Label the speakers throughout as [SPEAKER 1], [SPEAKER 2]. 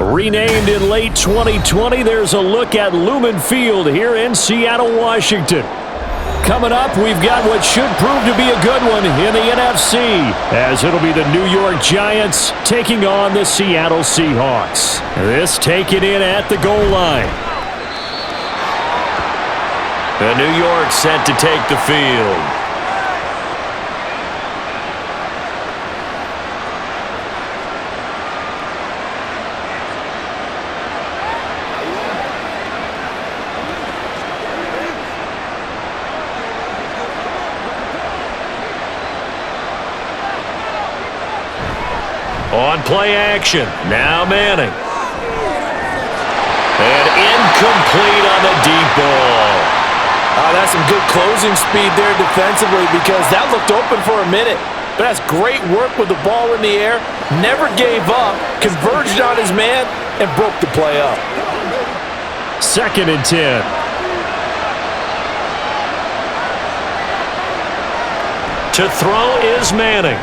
[SPEAKER 1] Renamed in late 2020, there's a look at Lumen Field here in Seattle, Washington. Coming up, we've got what should prove to be a good one in the NFC, as it'll be the New York Giants taking on the Seattle Seahawks. This taken in at the goal line.
[SPEAKER 2] And New York set to take the field. On play action, now Manning. And incomplete on the deep ball.
[SPEAKER 3] Oh, that's some good closing speed there defensively, because that looked open for a minute. But that's great work with the ball in the air. Never gave up, converged on his man, and broke the play up.
[SPEAKER 1] 2nd and 10.
[SPEAKER 2] To throw is Manning.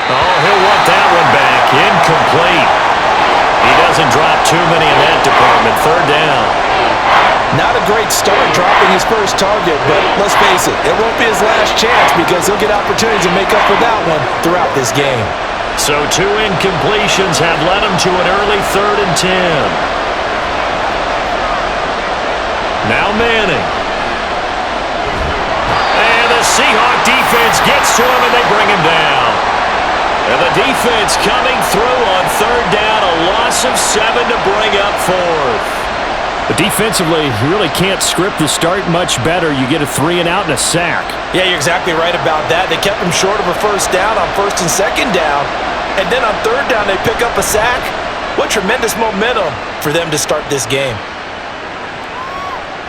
[SPEAKER 2] Oh, he'll want that one back. Incomplete. He doesn't drop too many in that department. 3rd down.
[SPEAKER 3] Not a great start dropping his first target, but let's face it, it won't be his last chance, because he'll get opportunities to make up for that one throughout this game.
[SPEAKER 2] So 2 incompletions have led him to an early 3rd and 10. Now Manning. And the Seahawk defense gets to him, and they bring him down. And the defense coming through on 3rd down, a loss of 7 to bring up 4th.
[SPEAKER 1] But defensively, you really can't script the start much better. You get a 3 and out and a sack.
[SPEAKER 3] Yeah, you're exactly right about that. They kept him short of a 1st down on 1st and 2nd down. And then on 3rd down, they pick up a sack. What tremendous momentum for them to start this game.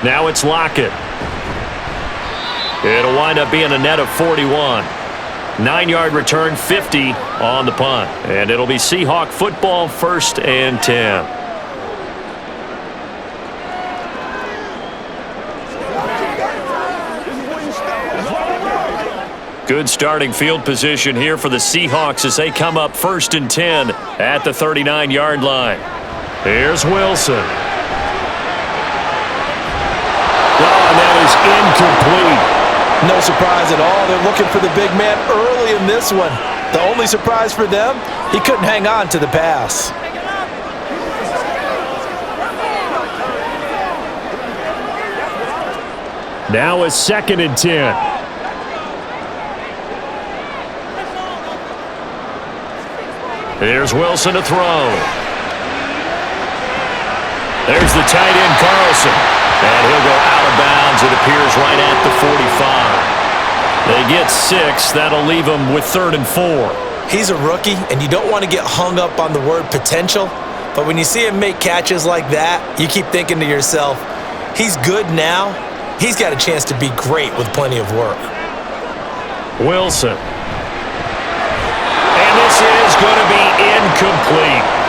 [SPEAKER 2] Now it's Lockett. It'll wind up being a net of 41. 9-yard return, 50 on the punt. And it'll be Seahawk football, 1st and 10. Good starting field position here for the Seahawks as they come up 1st and 10 at the 39-yard line. Here's Wilson.
[SPEAKER 1] Oh, and that is incomplete.
[SPEAKER 3] No surprise at all. They're looking for the big man early in this one. The only surprise for them, he couldn't hang on to the pass.
[SPEAKER 1] Now a 2nd and 10.
[SPEAKER 2] Here's Wilson to throw. There's the tight end, Carlson. And he'll go out of bounds, it appears, right at the 45. They get 6. That'll leave them with 3rd and 4.
[SPEAKER 3] He's a rookie, and you don't want to get hung up on the word potential. But when you see him make catches like that, you keep thinking to yourself, he's good now. He's got a chance to be great with plenty of work.
[SPEAKER 2] Wilson. And this is going to be incomplete.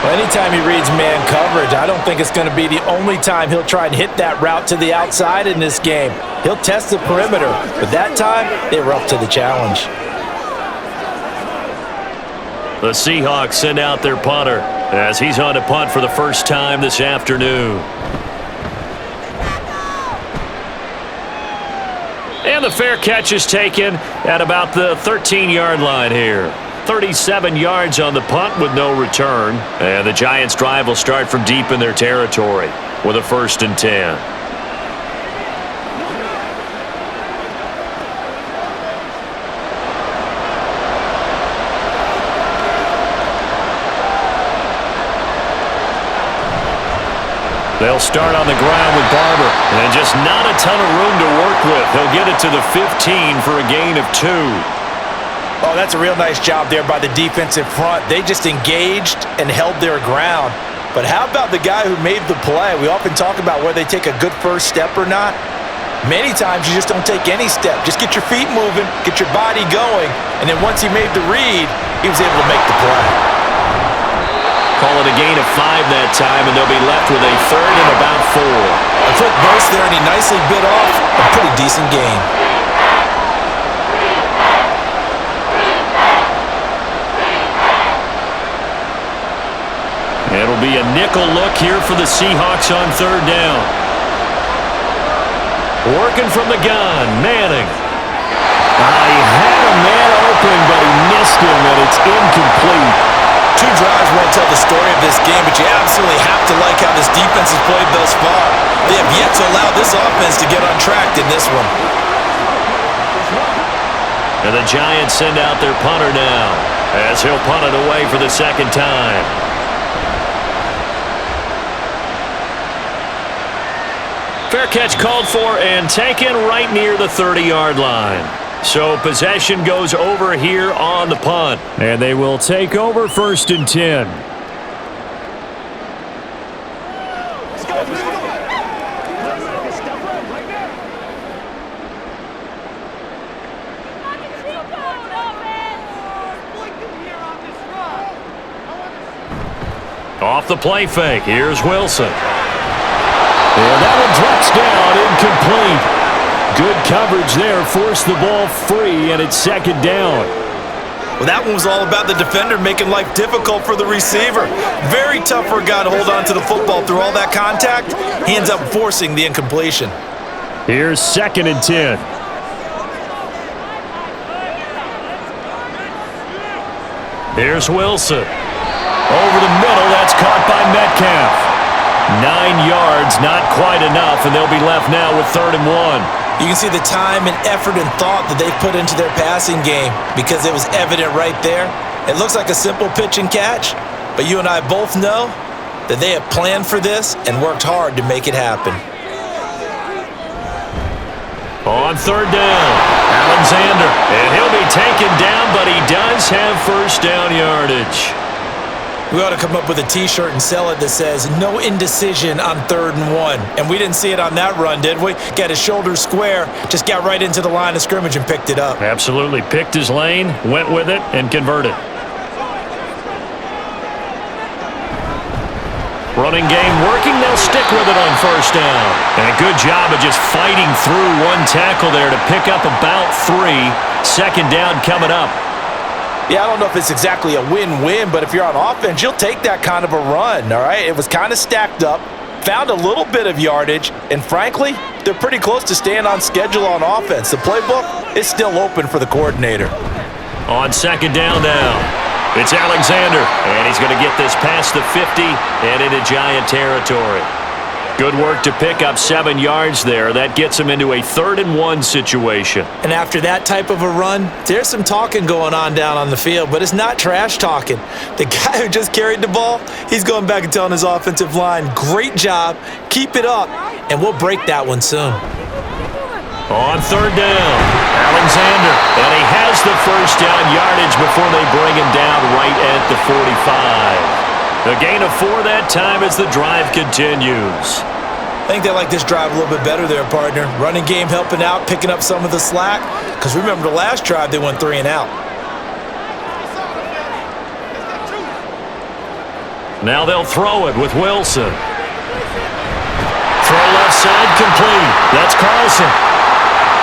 [SPEAKER 3] Well, anytime he reads man coverage, I don't think it's going to be the only time he'll try and hit that route to the outside in this game. He'll test the perimeter, but that time, they were up to the challenge.
[SPEAKER 2] The Seahawks send out their punter as he's on to punt for the first time this afternoon. And the fair catch is taken at about the 13-yard line here. 37 yards on the punt with no return. And the Giants' drive will start from deep in their territory with a 1st and 10. They'll start on the ground with Barber. And just not a ton of room to work with. He'll get it to the 15 for a gain of 2.
[SPEAKER 3] Oh, that's a real nice job there by the defensive front. They just engaged and held their ground. But how about the guy who made the play? We often talk about whether they take a good first step or not. Many times you just don't take any step. Just get your feet moving, get your body going, and then once he made the read, he was able to make the play.
[SPEAKER 2] Call it a gain of 5 that time, and they'll be left with a 3rd and about 4.
[SPEAKER 3] A quick burst there, and he nicely bit off a pretty decent gain.
[SPEAKER 2] It'll be a nickel look here for the Seahawks on third down. Working from the gun, Manning.
[SPEAKER 1] He had a man open, but he missed him, and it's incomplete.
[SPEAKER 3] 2 drives won't tell the story of this game, but you absolutely have to like how this defense has played thus far. They have yet to allow this offense to get on track in this one.
[SPEAKER 2] And the Giants send out their punter now, as he'll punt it away for the second time. Fair catch called for and taken right near the 30-yard line. So possession goes over here on the punt.
[SPEAKER 1] And they will take over 1st and 10.
[SPEAKER 2] Off the play fake, here's Wilson.
[SPEAKER 1] And that one drops down, incomplete. Good coverage there, forced the ball free, and it's 2nd down.
[SPEAKER 3] Well, that one was all about the defender making life difficult for the receiver. Very tough for a guy to hold on to the football through all that contact. He ends up forcing the incompletion.
[SPEAKER 1] Here's 2nd and 10.
[SPEAKER 2] Here's Wilson. Over the middle, that's caught by Metcalf. 9 yards, not quite enough, and they'll be left now with 3rd and 1.
[SPEAKER 3] You can see the time and effort and thought that they've put into their passing game because it was evident right there. It looks like a simple pitch and catch, but you and I both know that they have planned for this and worked hard to make it happen.
[SPEAKER 2] On 3rd down, Alexander, and he'll be taken down, but he does have 1st down yardage.
[SPEAKER 3] We ought to come up with a T-shirt and sell it that says, no indecision on 3rd and 1. And we didn't see it on that run, did we? Got his shoulders square, just got right into the line of scrimmage and picked it up.
[SPEAKER 2] Absolutely. Picked his lane, went with it, and converted. Running game working, they'll stick with it on 1st down. And a good job of just fighting through one tackle there to pick up about 3. 2nd down coming up.
[SPEAKER 3] Yeah, I don't know if it's exactly a win-win, but if you're on offense, you'll take that kind of a run, all right? It was kind of stacked up, found a little bit of yardage, and frankly, they're pretty close to staying on schedule on offense. The playbook is still open for the coordinator.
[SPEAKER 2] On 2nd down now, it's Alexander, and he's going to get this past the 50 and into Giant territory. Good work to pick up 7 yards there. That gets him into a 3rd and 1 situation.
[SPEAKER 3] And after that type of a run, there's some talking going on down on the field, but it's not trash talking. The guy who just carried the ball, he's going back and telling his offensive line, great job, keep it up, and we'll break that one soon.
[SPEAKER 2] On 3rd down, Alexander, and he has the 1st down yardage before they bring him down right at the 45. A gain of 4 that time as the drive continues.
[SPEAKER 3] I think they like this drive a little bit better there, partner. Running game helping out, picking up some of the slack. Because remember the last drive, they went 3 and out.
[SPEAKER 2] Now they'll throw it with Wilson. Throw left side complete. That's Carlson.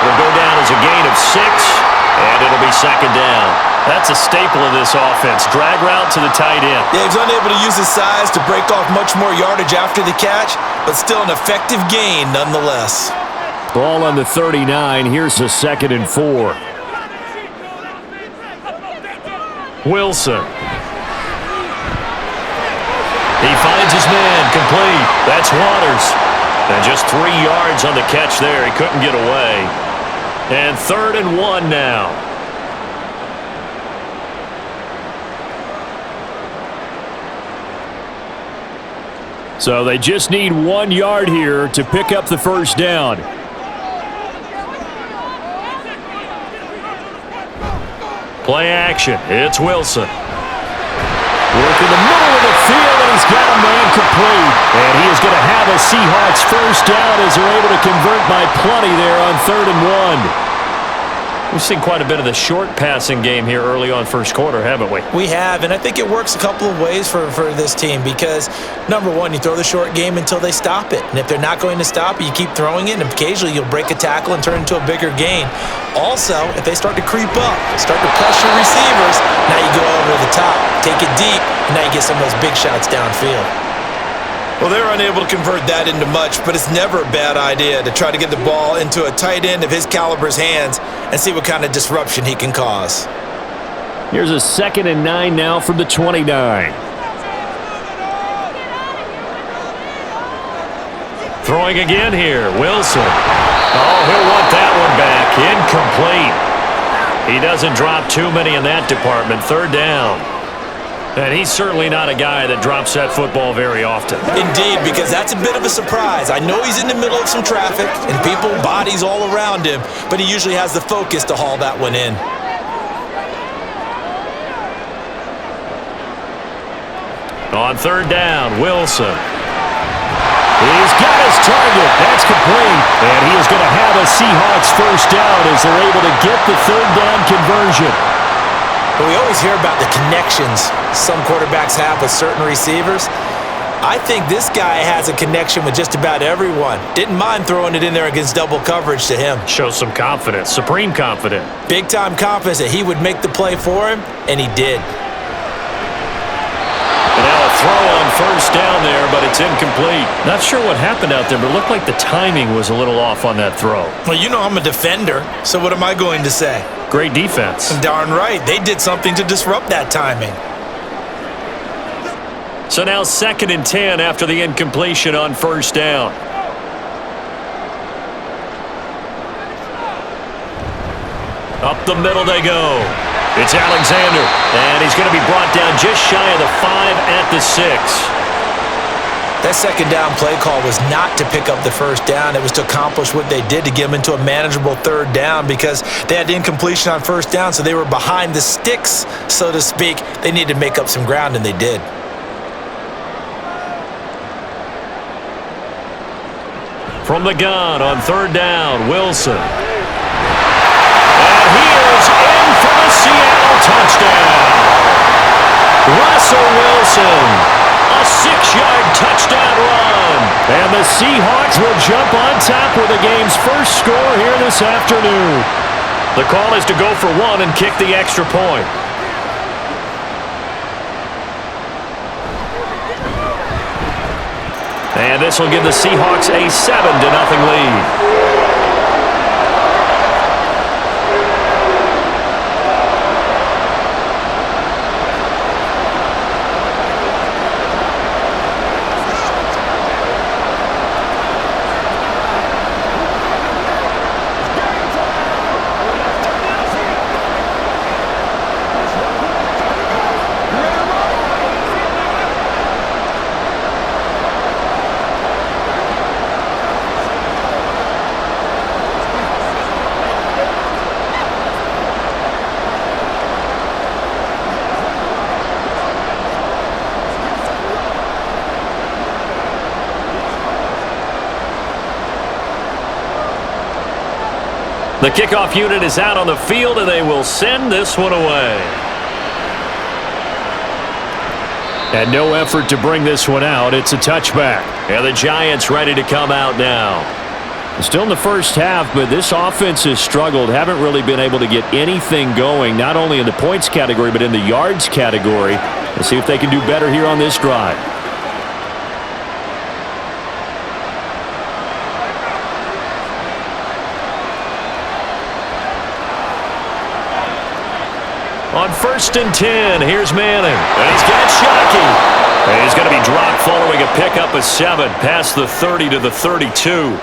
[SPEAKER 2] It'll go down as a gain of 6, and it'll be 2nd down. That's a staple of this offense. Drag route to the tight end.
[SPEAKER 3] Yeah, he's unable to use his size to break off much more yardage after the catch, but still an effective gain nonetheless.
[SPEAKER 1] Ball on the 39. Here's a 2nd and 4.
[SPEAKER 2] Wilson. He finds his man complete. That's Waters. And just 3 yards on the catch there. He couldn't get away. And 3rd and 1 now.
[SPEAKER 1] So they just need 1 yard here to pick up the 1st down.
[SPEAKER 2] Play action. It's Wilson.
[SPEAKER 1] Work in the middle of the field, and he's got a man complete. And he is going to have a Seahawks 1st down as they're able to convert by plenty there on 3rd and 1.
[SPEAKER 2] We've seen quite a bit of the short passing game here early on 1st quarter, haven't we?
[SPEAKER 3] We have, and I think it works a couple of ways for this team because, number one, you throw the short game until they stop it. And if they're not going to stop it, you keep throwing it, and occasionally you'll break a tackle and turn it into a bigger gain. Also, if they start to creep up, start to pressure receivers, now you go over the top, take it deep, and now you get some of those big shots downfield. Well, they're unable to convert that into much, but it's never a bad idea to try to get the ball into a tight end of his caliber's hands and see what kind of disruption he can cause.
[SPEAKER 1] Here's a 2nd and 9 now from the 29.
[SPEAKER 2] Throwing again here, Wilson. Oh, he'll want that one back. Incomplete. He doesn't drop too many in that department. 3rd down. And he's certainly not a guy that drops that football very often.
[SPEAKER 3] Indeed, because that's a bit of a surprise. I know he's in the middle of some traffic and people, bodies all around him, but he usually has the focus to haul that one in.
[SPEAKER 2] On 3rd down, Wilson.
[SPEAKER 1] He's got his target. That's complete. And he is going to have a Seahawks 1st down as they're able to get the 3rd down conversion.
[SPEAKER 3] But we always hear about the connections some quarterbacks have with certain receivers. I think this guy has a connection with just about everyone. Didn't mind throwing it in there against double coverage to him.
[SPEAKER 2] Shows some confidence, supreme confidence.
[SPEAKER 3] Big-time confidence that he would make the play for him, and he did.
[SPEAKER 2] And now a throw on 1st down there, but it's incomplete. Not sure what happened out there, but it looked like the timing was a little off on that throw.
[SPEAKER 3] Well, you know I'm a defender, so what am I going to say?
[SPEAKER 2] Great defense.
[SPEAKER 3] Darn right. They did something to disrupt that timing.
[SPEAKER 2] So now 2nd and 10 after the incompletion on 1st down. Up the middle they go. It's Alexander, and he's going to be brought down just shy of the 5 at the 6.
[SPEAKER 3] That 2nd down play call was not to pick up the 1st down. It was to accomplish what they did to get them into a manageable 3rd down because they had incompletion on 1st down, so they were behind the sticks, so to speak. They needed to make up some ground, and they did.
[SPEAKER 2] From the gun on 3rd down, Wilson. And he is in for the Seattle touchdown. Russell Wilson. A 6-yard touchdown run.
[SPEAKER 1] And the Seahawks will jump on top with the game's first score here this afternoon.
[SPEAKER 2] The call is to go for 1 and kick the extra point. And this will give the Seahawks a 7-0 lead. The kickoff unit is out on the field, and they will send this one away.
[SPEAKER 1] And no effort to bring this one out. It's a touchback.
[SPEAKER 2] And the Giants ready to come out now.
[SPEAKER 1] Still in the first half, but this offense has struggled. Haven't really been able to get anything going, not only in the points category, but in the yards category. Let's see if they can do better here on this drive.
[SPEAKER 2] On 1st and 10, here's Manning. And he's got Shockey. And he's going to be dropped following a pickup of 7 past the 30 to the 32.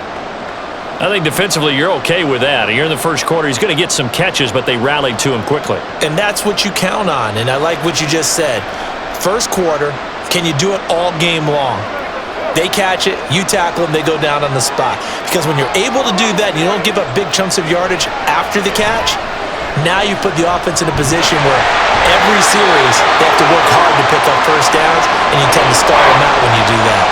[SPEAKER 2] I think defensively you're okay with that. Here in the first quarter, he's going to get some catches, but they rallied to him quickly.
[SPEAKER 3] And that's what you count on, and I like what you just said. First quarter, can you do it all game long? They catch it, you tackle them, they go down on the spot. Because when you're able to do that and you don't give up big chunks of yardage after the catch, now you put the offense in a position where every series they have to work hard to pick up 1st downs, and you tend to stall them out when you do that.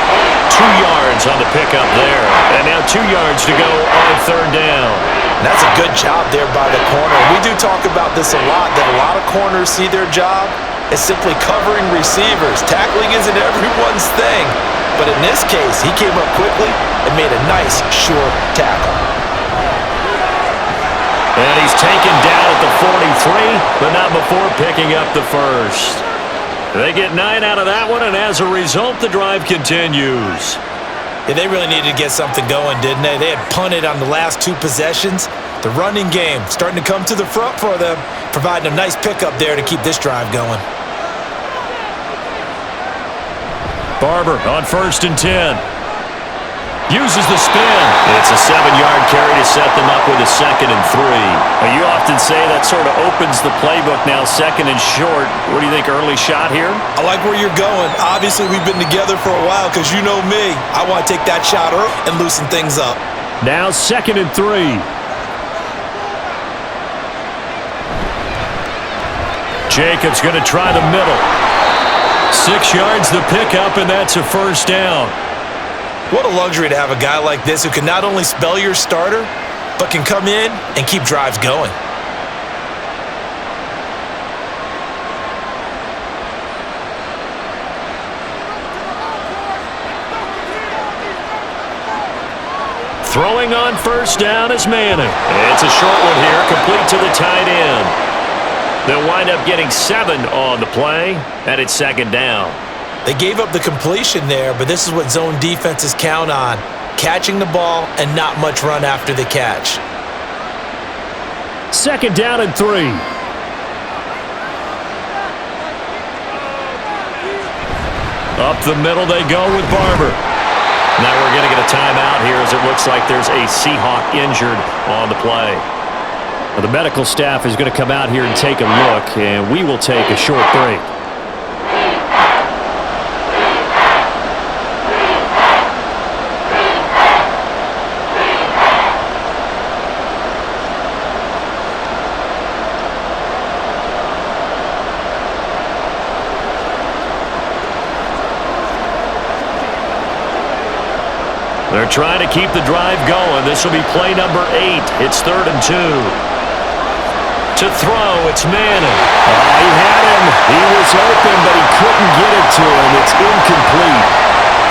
[SPEAKER 2] 2 yards on the pickup there. And now 2 yards to go on 3rd down.
[SPEAKER 3] And that's a good job there by the corner. We do talk about this a lot, that a lot of corners see their job as simply covering receivers. Tackling isn't everyone's thing. But in this case, he came up quickly and made a nice, short tackle.
[SPEAKER 2] And he's taken down at the 43, but not before picking up the first. They get 9 out of that one, and as a result, the drive continues.
[SPEAKER 3] Yeah, they really needed to get something going, didn't they? They had punted on the last 2 possessions. The running game starting to come to the front for them, providing a nice pickup there to keep this drive going.
[SPEAKER 2] Barber on 1st and 10. Uses the spin. It's a 7-yard carry to set them up with a 2nd and 3.
[SPEAKER 1] Well, you often say that sort of opens the playbook now, 2nd and short. What do you think, early shot here?
[SPEAKER 3] I like where you're going. Obviously, we've been together for a while because you know me. I want to take that shot early and loosen things up.
[SPEAKER 1] Now 2nd and 3. Jacobs going to try the middle. 6 yards the pickup, and that's a 1st down.
[SPEAKER 3] What a luxury to have a guy like this who can not only spell your starter, but can come in and keep drives going.
[SPEAKER 2] Throwing on 1st down is Manning. It's a short one here, complete to the tight end. They'll wind up getting 7 on the play, and it's 2nd down.
[SPEAKER 3] They gave up the completion there, but this is what zone defenses count on. Catching the ball and not much run after the catch.
[SPEAKER 1] 2nd down and 3.
[SPEAKER 2] Up the middle they go with Barber. Now we're going to get a timeout here as it looks like there's a Seahawk injured on the play.
[SPEAKER 1] Well, the medical staff is going to come out here and take a look, and we will take a short break.
[SPEAKER 2] They're trying to keep the drive going. This will be play number 8. It's 3rd and 2. To throw, it's Manning.
[SPEAKER 1] He had him. He was open, but he couldn't get it to him. It's incomplete.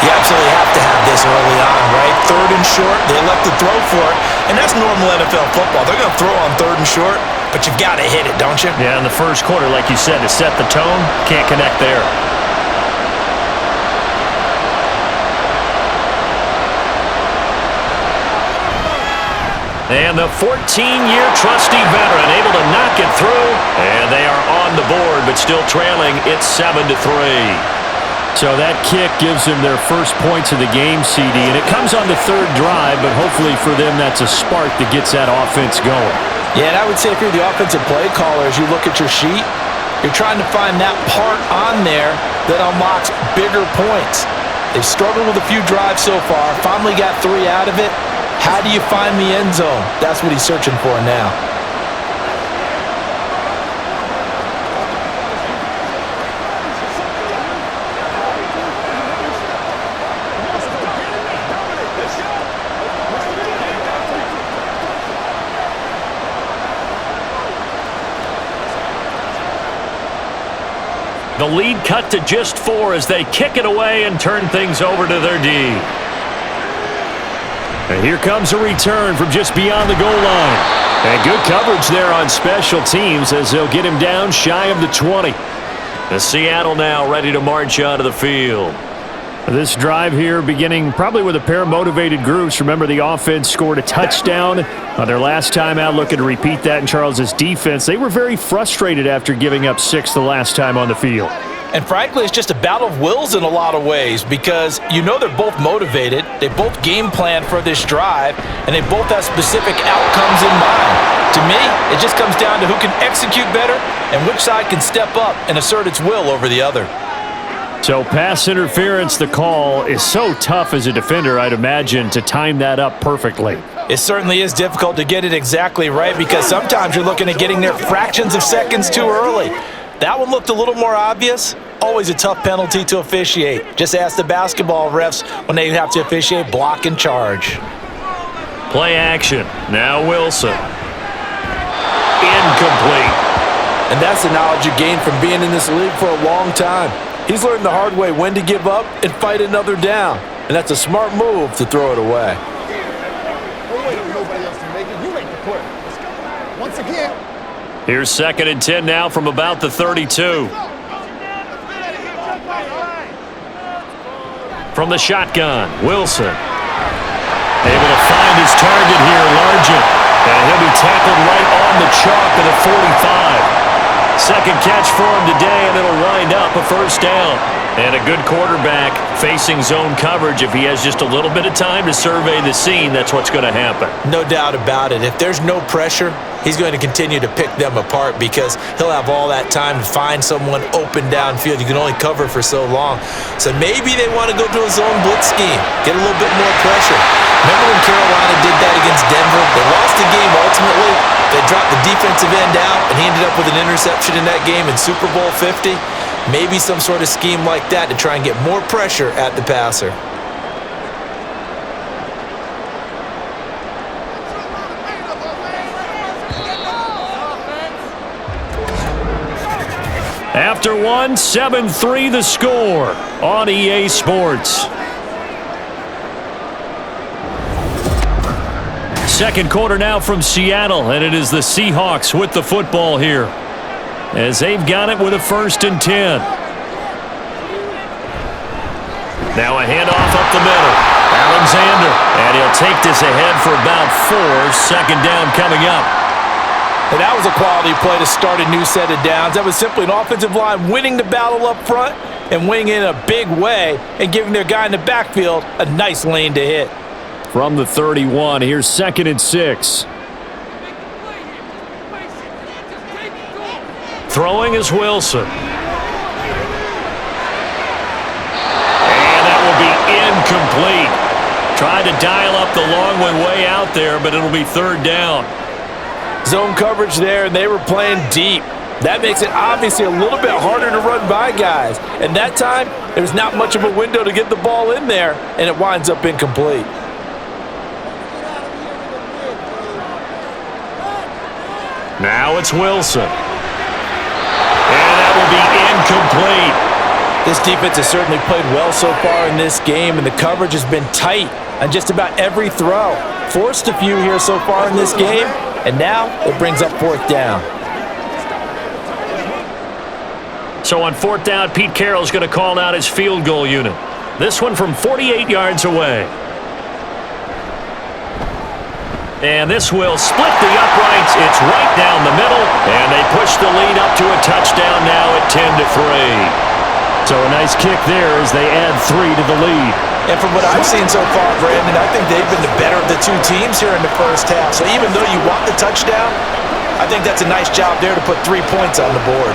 [SPEAKER 3] You absolutely have to have this early on, right? 3rd and short, they elect to throw for it, and that's normal NFL football. They're going to throw on 3rd and short, but you've got to hit it, don't you?
[SPEAKER 2] Yeah, in the first quarter, like you said, to set the tone, can't connect there. And the 14-year trusty veteran able to knock it through. And they are on the board, but still trailing. It's 7-3.
[SPEAKER 1] So that kick gives them their first points of the game, CD. And it comes on the 3rd drive, but hopefully for them that's a spark that gets that offense going.
[SPEAKER 3] Yeah, and I would say if you're the offensive play caller, as you look at your sheet, you're trying to find that part on there that unlocks bigger points. They've struggled with a few drives so far, finally got 3 out of it. How do you find the end zone? That's what he's searching for now.
[SPEAKER 2] The lead cut to just 4 as they kick it away and turn things over to their D.
[SPEAKER 1] And here comes a return from just beyond the goal line. And good coverage there on special teams as they'll get him down shy of the 20.
[SPEAKER 2] The Seattle now ready to march onto the field.
[SPEAKER 1] This drive here beginning probably with a pair of motivated groups. Remember, the offense scored a touchdown on their last time out, looking to repeat that in Charles's defense. They were very frustrated after giving up 6 the last time on the field.
[SPEAKER 3] And frankly, it's just a battle of wills in a lot of ways because you know they're both motivated, they both game plan for this drive, and they both have specific outcomes in mind. To me, it just comes down to who can execute better and which side can step up and assert its will over the other.
[SPEAKER 1] So pass interference, the call is so tough as a defender, I'd imagine, to time that up perfectly.
[SPEAKER 3] It certainly is difficult to get it exactly right because sometimes you're looking at getting there fractions of seconds too early. That one looked a little more obvious. Always a tough penalty to officiate. Just ask the basketball refs when they have to officiate block and charge.
[SPEAKER 2] Play action. Now Wilson. Incomplete.
[SPEAKER 3] And that's the knowledge you gain from being in this league for a long time. He's learned the hard way when to give up and fight another down. And that's a smart move to throw it away.
[SPEAKER 4] Once again.
[SPEAKER 2] Here's 2nd and 10 now from about the 32. From the shotgun, Wilson. Able to find his target here, Largent. And he'll be tackled right on the chalk at the 45. Second catch for him today, and it'll wind up a first down. And a good quarterback facing zone coverage. If he has just a little bit of time to survey the scene, that's what's going to happen.
[SPEAKER 3] No doubt about it. If there's no pressure, he's going to continue to pick them apart because he'll have all that time to find someone open downfield. You can only cover for so long. So maybe they want to go to a zone blitz scheme, get a little bit more pressure. Remember when Carolina did that against Denver? They lost the game ultimately. They dropped the defensive end out, and he ended up with an interception in that game in Super Bowl 50. Maybe some sort of scheme like that to try and get more pressure at the passer.
[SPEAKER 1] After one, 7-3 the score on EA Sports. Second quarter now from Seattle, and it is the Seahawks with the football here, as they've got it with a 1st and 10.
[SPEAKER 2] Now a handoff up the middle. Alexander. And he'll take this ahead for about 4. Second down coming up.
[SPEAKER 3] And that was a quality play to start a new set of downs. That was simply an offensive line winning the battle up front and winning in a big way and giving their guy in the backfield a nice lane to hit.
[SPEAKER 1] From the 31, here's 2nd and 6.
[SPEAKER 2] Throwing is Wilson. And that will be incomplete. Tried to dial up the long one way out there, but it'll be 3rd down.
[SPEAKER 3] Zone coverage there, and they were playing deep. That makes it obviously a little bit harder to run by guys. And that time, there's not much of a window to get the ball in there, and it winds up incomplete.
[SPEAKER 2] Now it's Wilson. And that will be incomplete.
[SPEAKER 3] This defense has certainly played well so far in this game, and the coverage has been tight on just about every throw. Forced a few here so far in this game, and now it brings up 4th down.
[SPEAKER 2] So on 4th down, Pete Carroll's going to call out his field goal unit. This one from 48 yards away. And this will split the uprights. It's right down the middle, and they push the lead up to a touchdown now at 10-3.
[SPEAKER 1] So a nice kick there as they add 3 to the lead.
[SPEAKER 3] And from what I've seen so far, Brandon, I think they've been the better of the two teams here in the first half. So even though you want the touchdown, I think that's a nice job there to put 3 points on the board.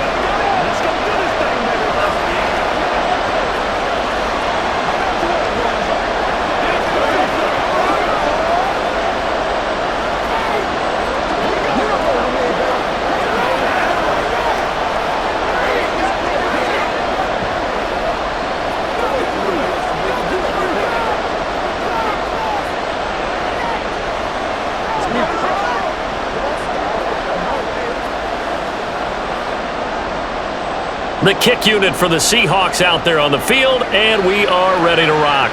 [SPEAKER 2] The kick unit for the Seahawks out there on the field, and we are ready to rock.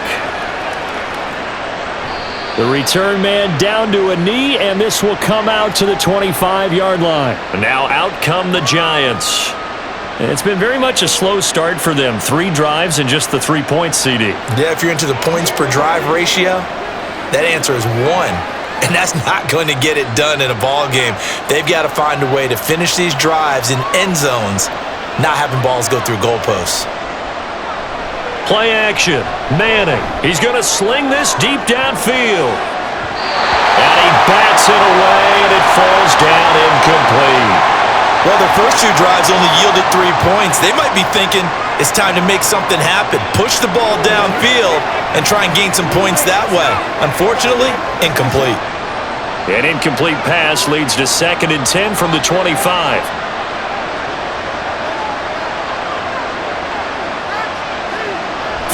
[SPEAKER 1] The return man down to a knee, and this will come out to the 25-yard line.
[SPEAKER 2] Now out come the Giants.
[SPEAKER 1] It's been very much a slow start for them. 3 drives and just the 3 points, CD.
[SPEAKER 3] Yeah, if you're into the points per drive ratio, that answer is 1. And that's not going to get it done in a ball game. They've got to find a way to finish these drives in end zones, not having balls go through goalposts.
[SPEAKER 2] Play action. Manning. He's going to sling this deep downfield. And he bats it away, and it falls down incomplete.
[SPEAKER 3] Well, their first 2 drives only yielded 3 points. They might be thinking it's time to make something happen. Push the ball downfield and try and gain some points that way. Unfortunately, incomplete.
[SPEAKER 2] An incomplete pass leads to 2nd and 10 from the 25.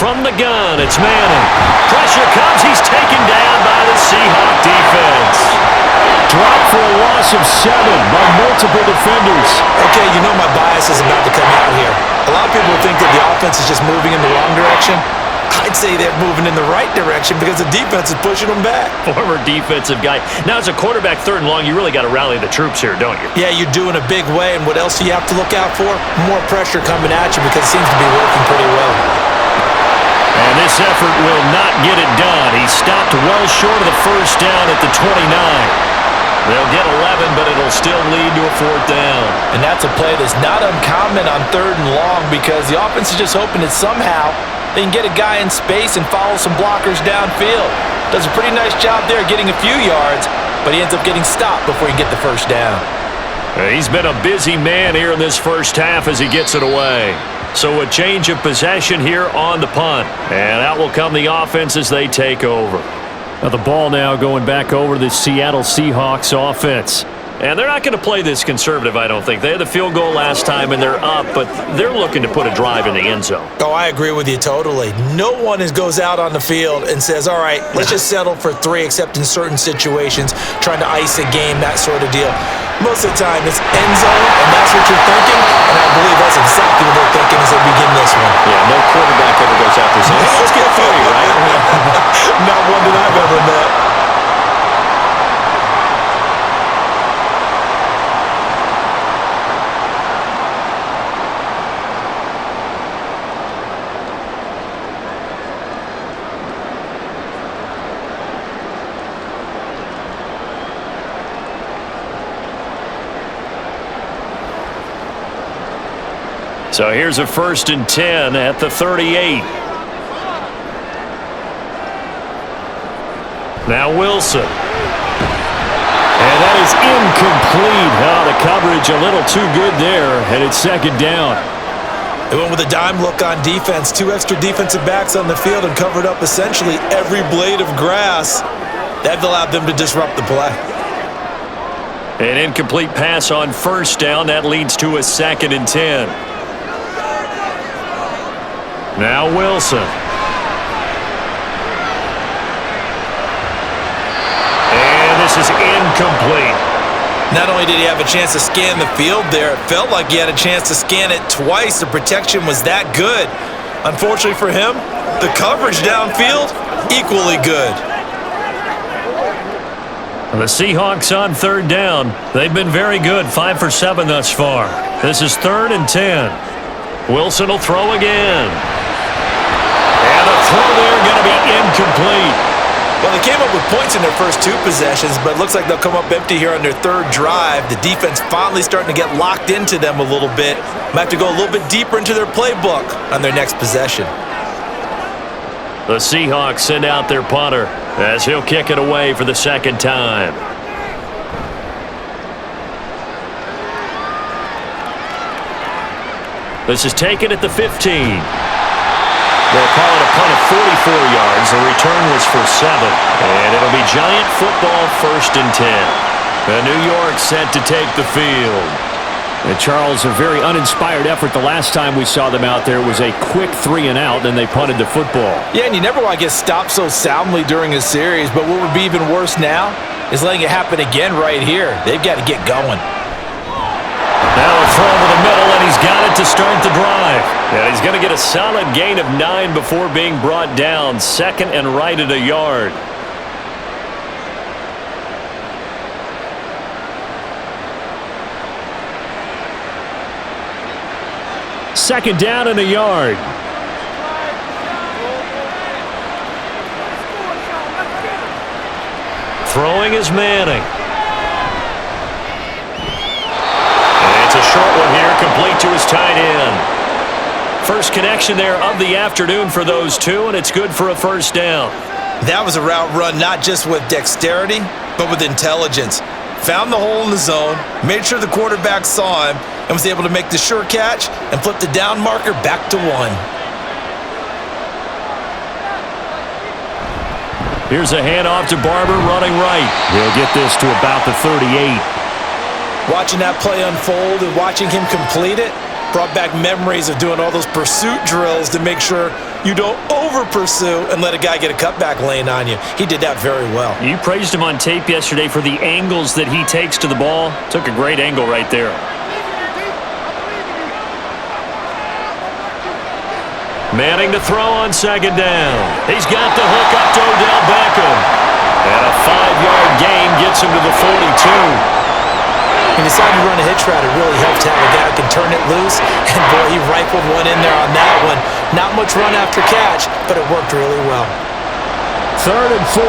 [SPEAKER 2] From the gun, it's Manning. Pressure comes. He's taken down by the Seahawk defense.
[SPEAKER 1] Dropped for a loss of 7 by multiple defenders.
[SPEAKER 3] Okay, you know my bias is about to come out here. A lot of people think that the offense is just moving in the wrong direction. I'd say they're moving in the right direction because the defense is pushing them back.
[SPEAKER 2] Former defensive guy. Now, as a quarterback 3rd and long, you really got to rally the troops here, don't you?
[SPEAKER 3] Yeah, you do in a big way, and what else do you have to look out for? More pressure coming at you because it seems to be working pretty well.
[SPEAKER 1] And this effort will not get it done. He stopped well short of the first down at the 29. They'll get 11, but it'll still lead to a fourth down.
[SPEAKER 3] And that's a play that's not uncommon on 3rd and long because the offense is just hoping that somehow they can get a guy in space and follow some blockers downfield. Does a pretty nice job there getting a few yards, but he ends up getting stopped before he can get the first down.
[SPEAKER 2] He's been a busy man here in this first half as he gets it away. So a change of possession here on the punt. And out will come the offense as they take over.
[SPEAKER 1] Now the ball now going back over to the Seattle Seahawks offense.
[SPEAKER 2] And they're not going to play this conservative, I don't think. They had the field goal last time, and they're up, but they're looking to put a drive in the end zone.
[SPEAKER 3] Oh, I agree with you totally. No one goes out on the field and says, all right, let's just settle for 3, except in certain situations, trying to ice a game, that sort of deal. Most of the time, it's end zone, and that's what you're thinking, and I believe that's exactly what they're thinking as they begin this one.
[SPEAKER 2] Yeah, no quarterback ever goes out there saying, hey, let's get a few, right?
[SPEAKER 3] Not one that I've ever met.
[SPEAKER 2] So here's a 1st and 10 at the 38. Now Wilson.
[SPEAKER 1] And that is incomplete. The coverage a little too good there, and it's 2nd down.
[SPEAKER 3] They went with a dime look on defense. 2 extra defensive backs on the field and covered up essentially every blade of grass. That allowed them to disrupt the play.
[SPEAKER 2] An incomplete pass on 1st down. That leads to a 2nd and 10. Now Wilson. And this is incomplete.
[SPEAKER 3] Not only did he have a chance to scan the field there, it felt like he had a chance to scan it twice. The protection was that good. Unfortunately for him, the coverage downfield, equally good.
[SPEAKER 2] The Seahawks on 3rd down. They've been very good, 5 for 7 thus far. This is 3rd and 10. Wilson will throw again. And the throw there going to be incomplete.
[SPEAKER 3] Well, they came up with points in their first 2 possessions, but it looks like they'll come up empty here on their 3rd drive. The defense finally starting to get locked into them a little bit. Might have to go a little bit deeper into their playbook on their next possession.
[SPEAKER 2] The Seahawks send out their punter as he'll kick it away for the 2nd time. This is taken at the 15. They'll call it a punt of 44 yards. The return was for 7. And it'll be Giant football, 1st and 10. New York set to take the field.
[SPEAKER 1] And Charles, a very uninspired effort the last time we saw them out there. It was a quick 3 and out, and they punted the football.
[SPEAKER 3] Yeah, and you never want to get stopped so soundly during a series, but what would be even worse now is letting it happen again right here. They've got to get going.
[SPEAKER 2] Now a throw over the middle, and he's got it to start the drive. And he's going to get a solid gain of 9 before being brought down. 2nd and right at a yard.
[SPEAKER 1] Second down and a yard.
[SPEAKER 2] Throwing is Manning. And it's a short one here, complete to his tight end. First connection there of the afternoon for those 2, and it's good for a 1st down.
[SPEAKER 3] That was a route run not just with dexterity, but with intelligence. Found the hole in the zone, made sure the quarterback saw him, and was able to make the sure catch and flip the down marker back to 1.
[SPEAKER 1] Here's a handoff to Barber running right. He'll get this to about the 38.
[SPEAKER 3] Watching that play unfold and watching him complete it brought back memories of doing all those pursuit drills to make sure you don't over-pursue and let a guy get a cutback lane on you. He did that very well.
[SPEAKER 2] You praised him on tape yesterday for the angles that he takes to the ball. Took a great angle right there. Manning to throw on 2nd down. He's got the hook up to Odell Beckham. And a 5-yard gain gets him to the 42.
[SPEAKER 3] He decided to run a hitch route. It really helped to have a guy who can turn it loose. And, boy, he rifled one in there on that one. Not much run after catch, but it worked really well.
[SPEAKER 1] 3rd and 4.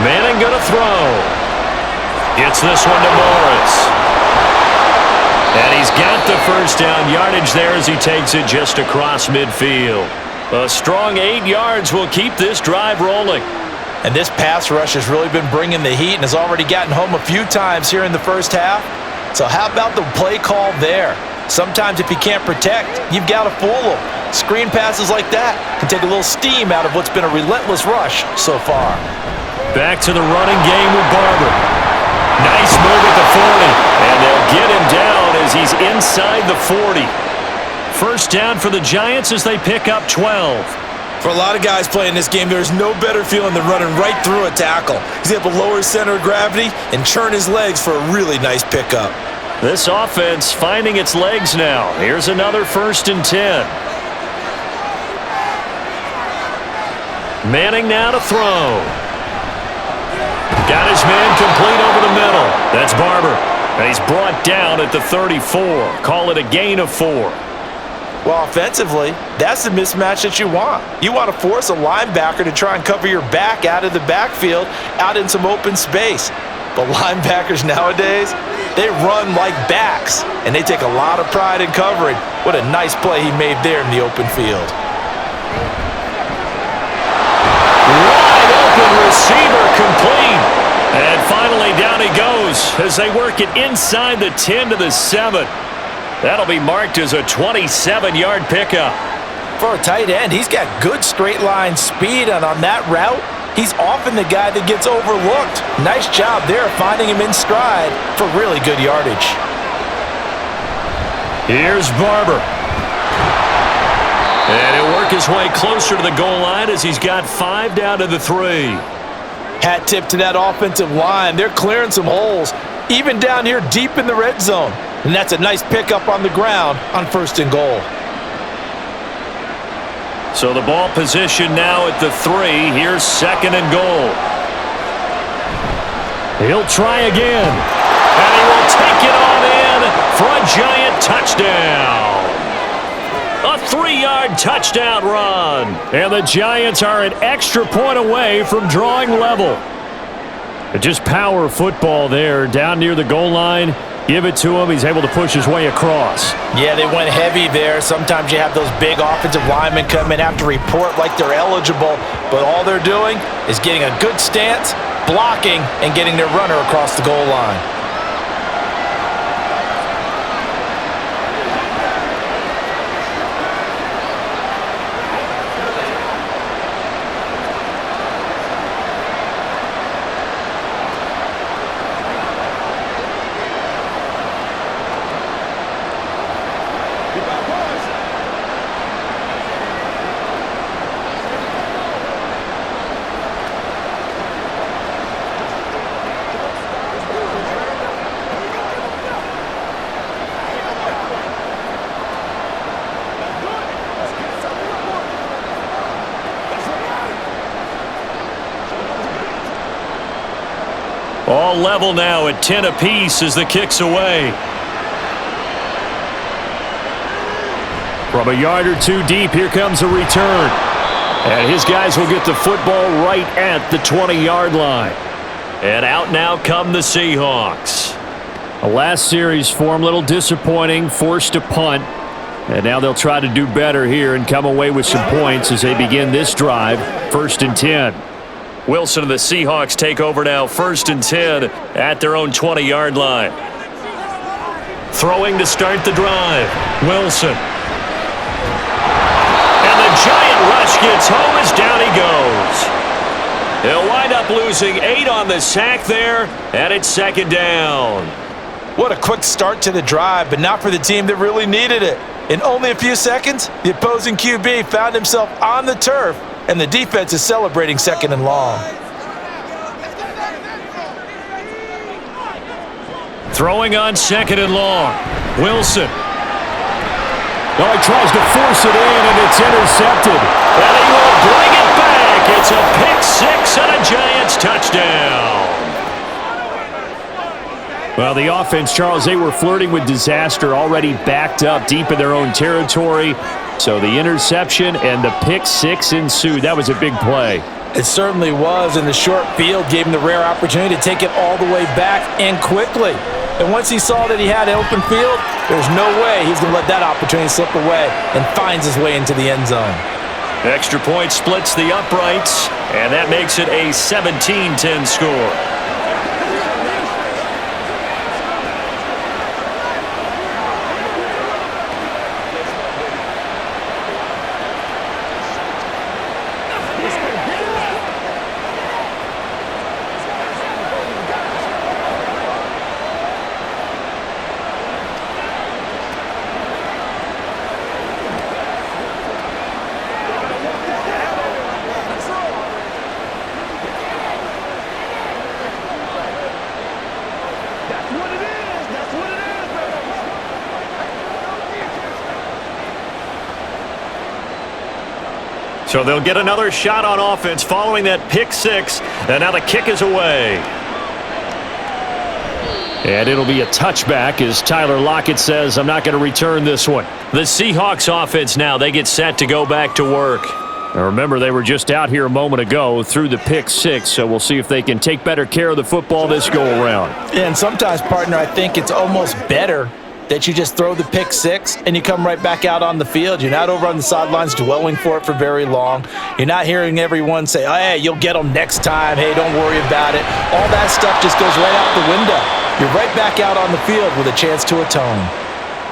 [SPEAKER 2] Manning going to throw. Gets this one to Morris. And he's got the first down yardage there as he takes it just across midfield. A strong 8 yards will keep this drive rolling.
[SPEAKER 3] And this pass rush has really been bringing the heat and has already gotten home a few times here in the first half. So how about the play call there? Sometimes if you can't protect, you've got to fool them. Screen passes like that can take a little steam out of what's been a relentless rush so far.
[SPEAKER 2] Back to the running game with Barber. Nice move at the 40. And they'll get him down as he's inside the 40. First down for the Giants as they pick up 12.
[SPEAKER 3] For a lot of guys playing this game, there's no better feeling than running right through a tackle. He's able to lower his center of gravity and churn his legs for a really nice pickup.
[SPEAKER 2] This offense finding its legs now. Here's another 1st and 10. Manning now to throw. Got his man complete over the middle. That's Barber. And he's brought down at the 34. Call it a gain of 4.
[SPEAKER 3] Well, offensively, that's the mismatch that you want. You want to force a linebacker to try and cover your back out of the backfield, out in some open space. But linebackers nowadays, they run like backs, and they take a lot of pride in covering. What a nice play he made there in the open field.
[SPEAKER 2] Wide open receiver complete. And finally down he goes as they work it inside the 10 to the 7. That'll be marked as a 27-yard pickup.
[SPEAKER 3] For a tight end, he's got good straight-line speed, and on that route, he's often the guy that gets overlooked. Nice job there finding him in stride for really good yardage.
[SPEAKER 2] Here's Barber. And he'll work his way closer to the goal line as he's got 5 down to the 3.
[SPEAKER 3] Hat tip to that offensive line. They're clearing some holes, even down here deep in the red zone. And that's a nice pickup on the ground on 1st and goal.
[SPEAKER 2] So the ball position now at the 3. Here's 2nd and goal.
[SPEAKER 1] He'll try again.
[SPEAKER 2] And he will take it on in for a Giant touchdown. A 3-yard touchdown run.
[SPEAKER 1] And the Giants are an extra point away from drawing level. Just power football there down near the goal line. Give it to him. He's able to push his way across.
[SPEAKER 3] Yeah, they went heavy there. Sometimes you have those big offensive linemen come in, have to report like they're eligible, but all they're doing is getting a good stance, blocking, and getting their runner across the goal line.
[SPEAKER 2] All level now at 10 apiece as the kick's away.
[SPEAKER 1] From a yard or two deep, here comes a return. And his guys will get the football right at the 20-yard line.
[SPEAKER 2] And out now come the Seahawks.
[SPEAKER 1] A last series for him, a little disappointing, forced to punt. And now they'll try to do better here and come away with some points as they begin this drive, 1st and 10.
[SPEAKER 2] Wilson and the Seahawks take over now, 1st and 10 at their own 20-yard line. Throwing to start the drive, Wilson. And the Giant rush gets home as down he goes. They'll wind up losing 8 on the sack there, and it's 2nd down.
[SPEAKER 3] What a quick start to the drive, but not for the team that really needed it. In only a few seconds, the opposing QB found himself on the turf, and the defense is celebrating 2nd and long.
[SPEAKER 2] Throwing on 2nd and long, Wilson.
[SPEAKER 1] Oh, he tries to force it in, and it's intercepted.
[SPEAKER 2] And he will bring it back. It's a pick 6 and a Giants touchdown.
[SPEAKER 1] Well, the offense, Charles, they were flirting with disaster, already backed up deep in their own territory. So the interception and the pick six ensued. That was a big play.
[SPEAKER 3] It certainly was, and the short field gave him the rare opportunity to take it all the way back and quickly. And once he saw that he had an open field, there's no way he's going to let that opportunity slip away, and finds his way into the end zone.
[SPEAKER 2] Extra point splits the uprights, and that makes it a 17-10 score. So they'll get another shot on offense following that pick six, and now the kick is away.
[SPEAKER 1] And it'll be a touchback as Tyler Lockett says, I'm not going to return this one.
[SPEAKER 2] The Seahawks offense now, they get set to go back to work.
[SPEAKER 1] Now remember, they were just out here a moment ago through the pick six, so we'll see if they can take better care of the football this go-around.
[SPEAKER 3] And sometimes, partner, I think it's almost better that you just throw the pick six and you come right back out on the field. You're not over on the sidelines dwelling for it for very long. You're not hearing everyone say, oh, hey, you'll get them next time. Hey, don't worry about it. All that stuff just goes right out the window. You're right back out on the field with a chance to atone.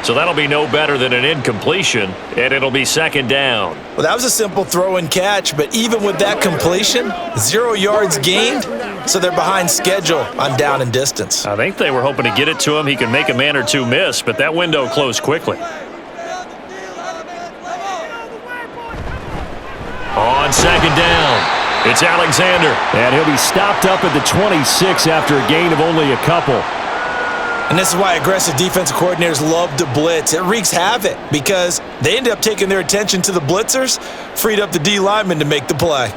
[SPEAKER 2] So that'll be no better than an incompletion, and it'll be second down.
[SPEAKER 3] Well, that was a simple throw and catch, but even with that completion, 0 yards gained, so they're behind schedule on down and distance.
[SPEAKER 2] I think they were hoping to get it to him. He could make a man or two miss, but that window closed quickly. On second down, it's Alexander.
[SPEAKER 1] And he'll be stopped up at the 26 after a gain of only a couple.
[SPEAKER 3] And this is why aggressive defensive coordinators love to blitz. It wreaks havoc because they end up taking their attention to the blitzers, freed up the D lineman to make the play.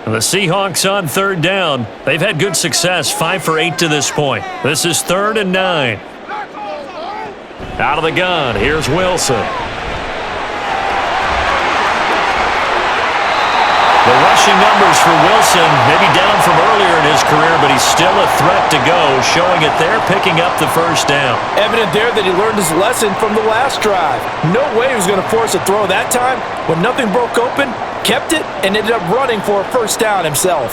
[SPEAKER 2] The Seahawks on third down. They've had good success, 5 for 8 to this point. This is 3rd and 9. Out of the gun, here's Wilson. The rushing numbers for Wilson, maybe down from earlier in his career, but he's still a threat to go, showing it there, picking up the first down.
[SPEAKER 3] Evident there that he learned his lesson from the last drive. No way he was going to force a throw that time. When nothing broke open, kept it, and ended up running for a first down himself.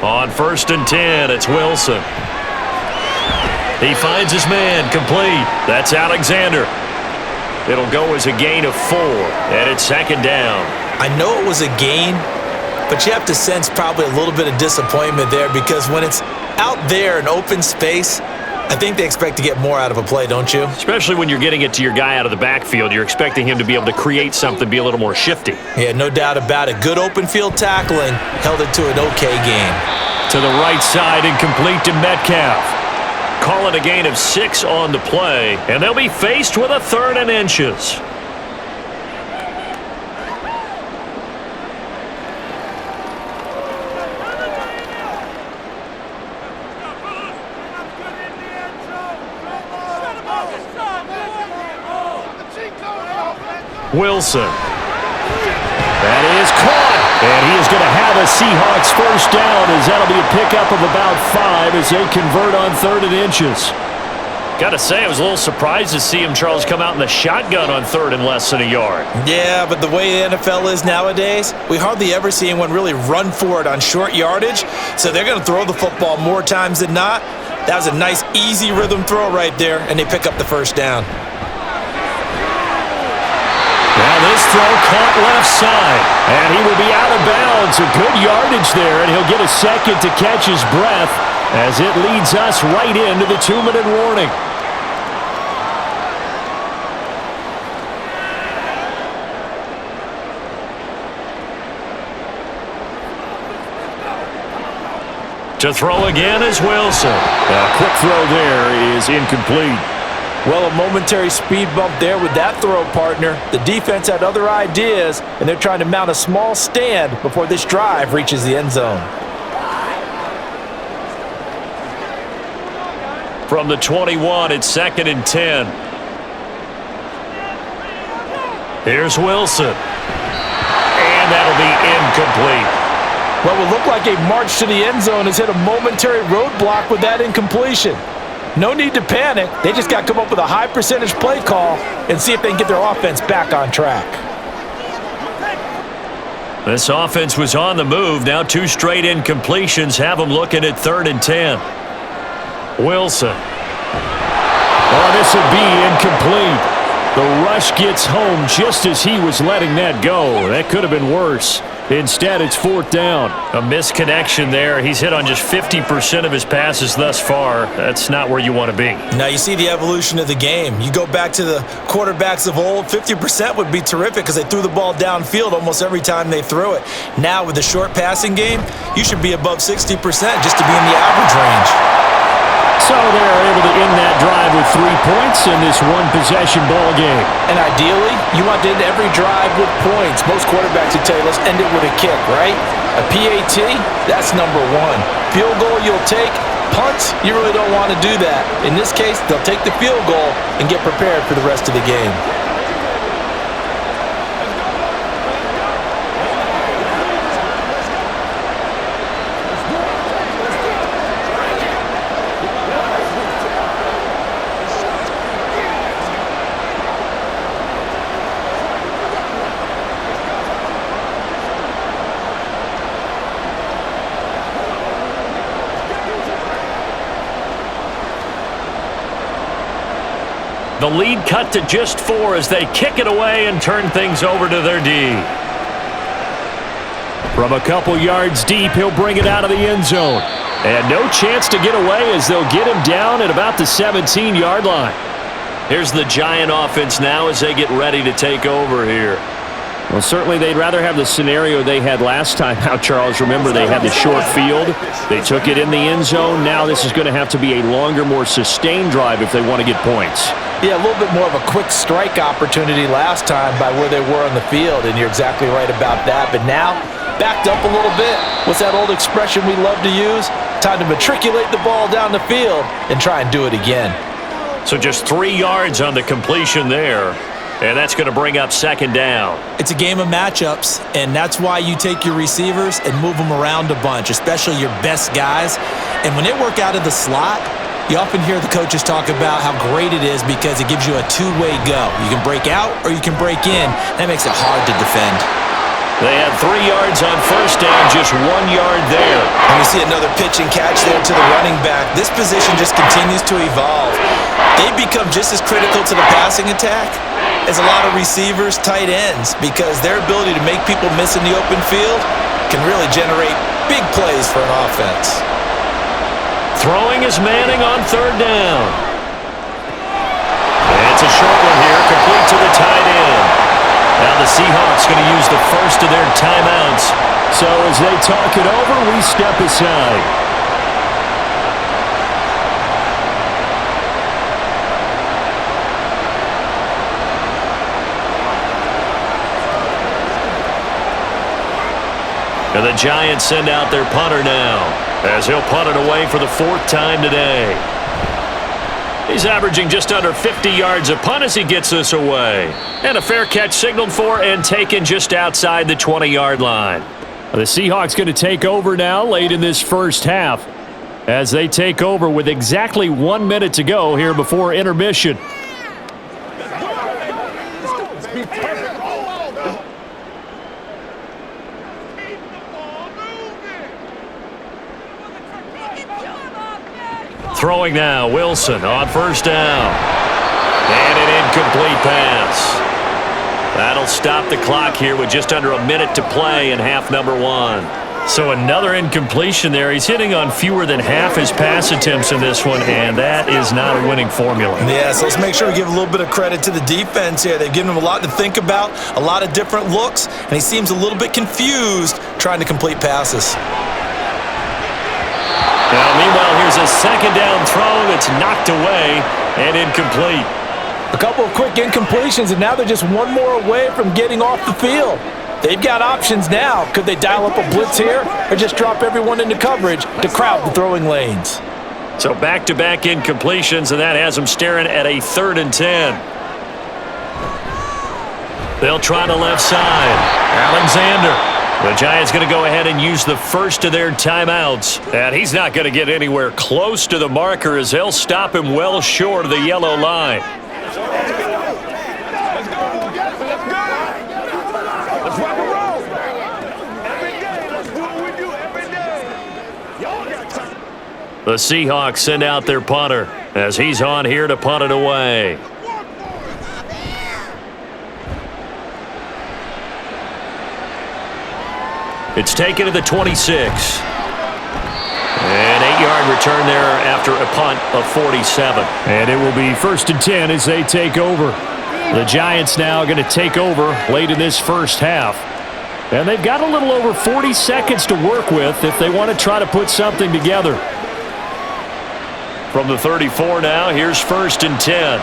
[SPEAKER 2] On 1st and 10, it's Wilson. He finds his man, complete. That's Alexander. It'll go as a gain of 4, and it's second down.
[SPEAKER 3] I know it was a gain, but you have to sense probably a little bit of disappointment there because when it's out there in open space, I think they expect to get more out of a play, don't you?
[SPEAKER 2] Especially when you're getting it to your guy out of the backfield. You're expecting him to be able to create something, be a little more shifty.
[SPEAKER 3] Yeah, no doubt about it. Good open field tackling held it to an okay game.
[SPEAKER 2] To the right side and complete to Metcalf. Call it a gain of 6 on the play, and they'll be faced with a 3rd and inches. Wilson.
[SPEAKER 1] That is caught. And he is going to have a Seahawks first down as that'll be a pickup of about 5 as they convert on 3rd and inches.
[SPEAKER 2] Got to say, I was a little surprised to see him, Charles, come out in the shotgun on 3rd and less than a yard.
[SPEAKER 3] Yeah, but the way the NFL is nowadays, we hardly ever see anyone really run for it on short yardage, so they're going to throw the football more times than not. That was a nice, easy rhythm throw right there, and they pick up the first down.
[SPEAKER 1] Now this throw caught left side, and he will be out of bounds. A good yardage there, and he'll get a second to catch his breath as it leads us right into the 2-minute warning.
[SPEAKER 2] To throw again is Wilson.
[SPEAKER 1] A quick throw there is incomplete.
[SPEAKER 3] Well, a momentary speed bump there with that throw, partner. The defense had other ideas, and they're trying to mount a small stand before this drive reaches the end zone.
[SPEAKER 2] From the 21, it's 2nd and 10. Here's Wilson. And that'll be incomplete.
[SPEAKER 3] What would look like a march to the end zone has hit a momentary roadblock with that incompletion. No need to panic. They just got to come up with a high percentage play call and see if they can get their offense back on track.
[SPEAKER 2] This offense was on the move. Now 2 straight incompletions have them looking at 3rd and 10. Wilson.
[SPEAKER 1] Oh, this will be incomplete. The rush gets home just as he was letting that go. That could have been worse. Instead, it's 4th down.
[SPEAKER 2] A misconnection there. He's hit on just 50% of his passes thus far. That's not where you want to be.
[SPEAKER 3] Now, you see the evolution of the game. You go back to the quarterbacks of old, 50% would be terrific because they threw the ball downfield almost every time they threw it. Now, with the short passing game, you should be above 60% just to be in the average range.
[SPEAKER 1] So they're able to end that drive with 3 points in this one-possession ball game.
[SPEAKER 3] And ideally, you want to end every drive with points. Most quarterbacks would tell you, let's end it with a kick, right? A PAT, that's number 1. Field goal you'll take. Punts, you really don't want to do that. In this case, they'll take the field goal and get prepared for the rest of the game.
[SPEAKER 2] The lead cut to just 4 as they kick it away and turn things over to their D.
[SPEAKER 1] From a couple yards deep, he'll bring it out of the end zone. And no chance to get away as they'll get him down at about the 17-yard line.
[SPEAKER 2] Here's the Giant offense now as they get ready to take over here.
[SPEAKER 1] Well, certainly they'd rather have the scenario they had last time out, Charles. Remember, they had the short field. They took it in the end zone. Now this is going to have to be a longer, more sustained drive if they want to get points.
[SPEAKER 3] Yeah, a little bit more of a quick strike opportunity last time by where they were on the field, and you're exactly right about that. But now, backed up a little bit. What's that old expression we love to use? Time to matriculate the ball down the field and try and do it again.
[SPEAKER 2] So just 3 yards on the completion there. And that's going to bring up 2nd down.
[SPEAKER 3] It's a game of matchups, and that's why you take your receivers and move them around a bunch, especially your best guys. And when they work out of the slot, you often hear the coaches talk about how great it is because it gives you a two-way go. You can break out or you can break in. That makes it hard to defend.
[SPEAKER 2] They had 3 yards on 1st down, just 1 yard there.
[SPEAKER 3] And we see another pitch and catch there to the running back. This position just continues to evolve. They become just as critical to the passing attack as a lot of receivers, tight ends, because their ability to make people miss in the open field can really generate big plays for an offense.
[SPEAKER 2] Throwing is Manning on 3rd down. And it's a short one here, complete to the tight end. Now the Seahawks going to use the first of their timeouts.
[SPEAKER 1] So as they talk it over, we step aside.
[SPEAKER 2] And the Giants send out their punter now, as he'll punt it away for the 4th time today. He's averaging just under 50 yards a punt as he gets this away. And a fair catch signaled for and taken just outside the 20-yard line.
[SPEAKER 1] The Seahawks going to take over now late in this first half as they take over with exactly 1 minute to go here before intermission.
[SPEAKER 2] Throwing now, Wilson on 1st down. And an incomplete pass. That'll stop the clock here with just under a minute to play in half number 1. So another incompletion there. He's hitting on fewer than half his pass attempts in this one, and that is not a winning formula.
[SPEAKER 3] Yeah, so let's make sure we give a little bit of credit to the defense here. They've given him a lot to think about, a lot of different looks, and he seems a little bit confused trying to complete passes.
[SPEAKER 2] Now, meanwhile, here's a 2nd down throw that's knocked away and incomplete.
[SPEAKER 3] A couple of quick incompletions, and now they're just one more away from getting off the field. They've got options now. Could they dial up a blitz here or just drop everyone into coverage to crowd the throwing lanes?
[SPEAKER 2] So back-to-back incompletions, and that has them staring at a 3rd and 10. They'll try the left side. Alexander. The Giants going to go ahead and use the first of their timeouts. And he's not going to get anywhere close to the marker as they'll stop him well short of the yellow line. The Seahawks send out their punter as he's on here to punt it away. It's taken to the 26. An 8-yard return there after a punt of 47.
[SPEAKER 1] And it will be 1st and 10 as they take over. The Giants now going to take over late in this first half. And they've got a little over 40 seconds to work with if they want to try to put something together.
[SPEAKER 2] From the 34 now, here's 1st and 10.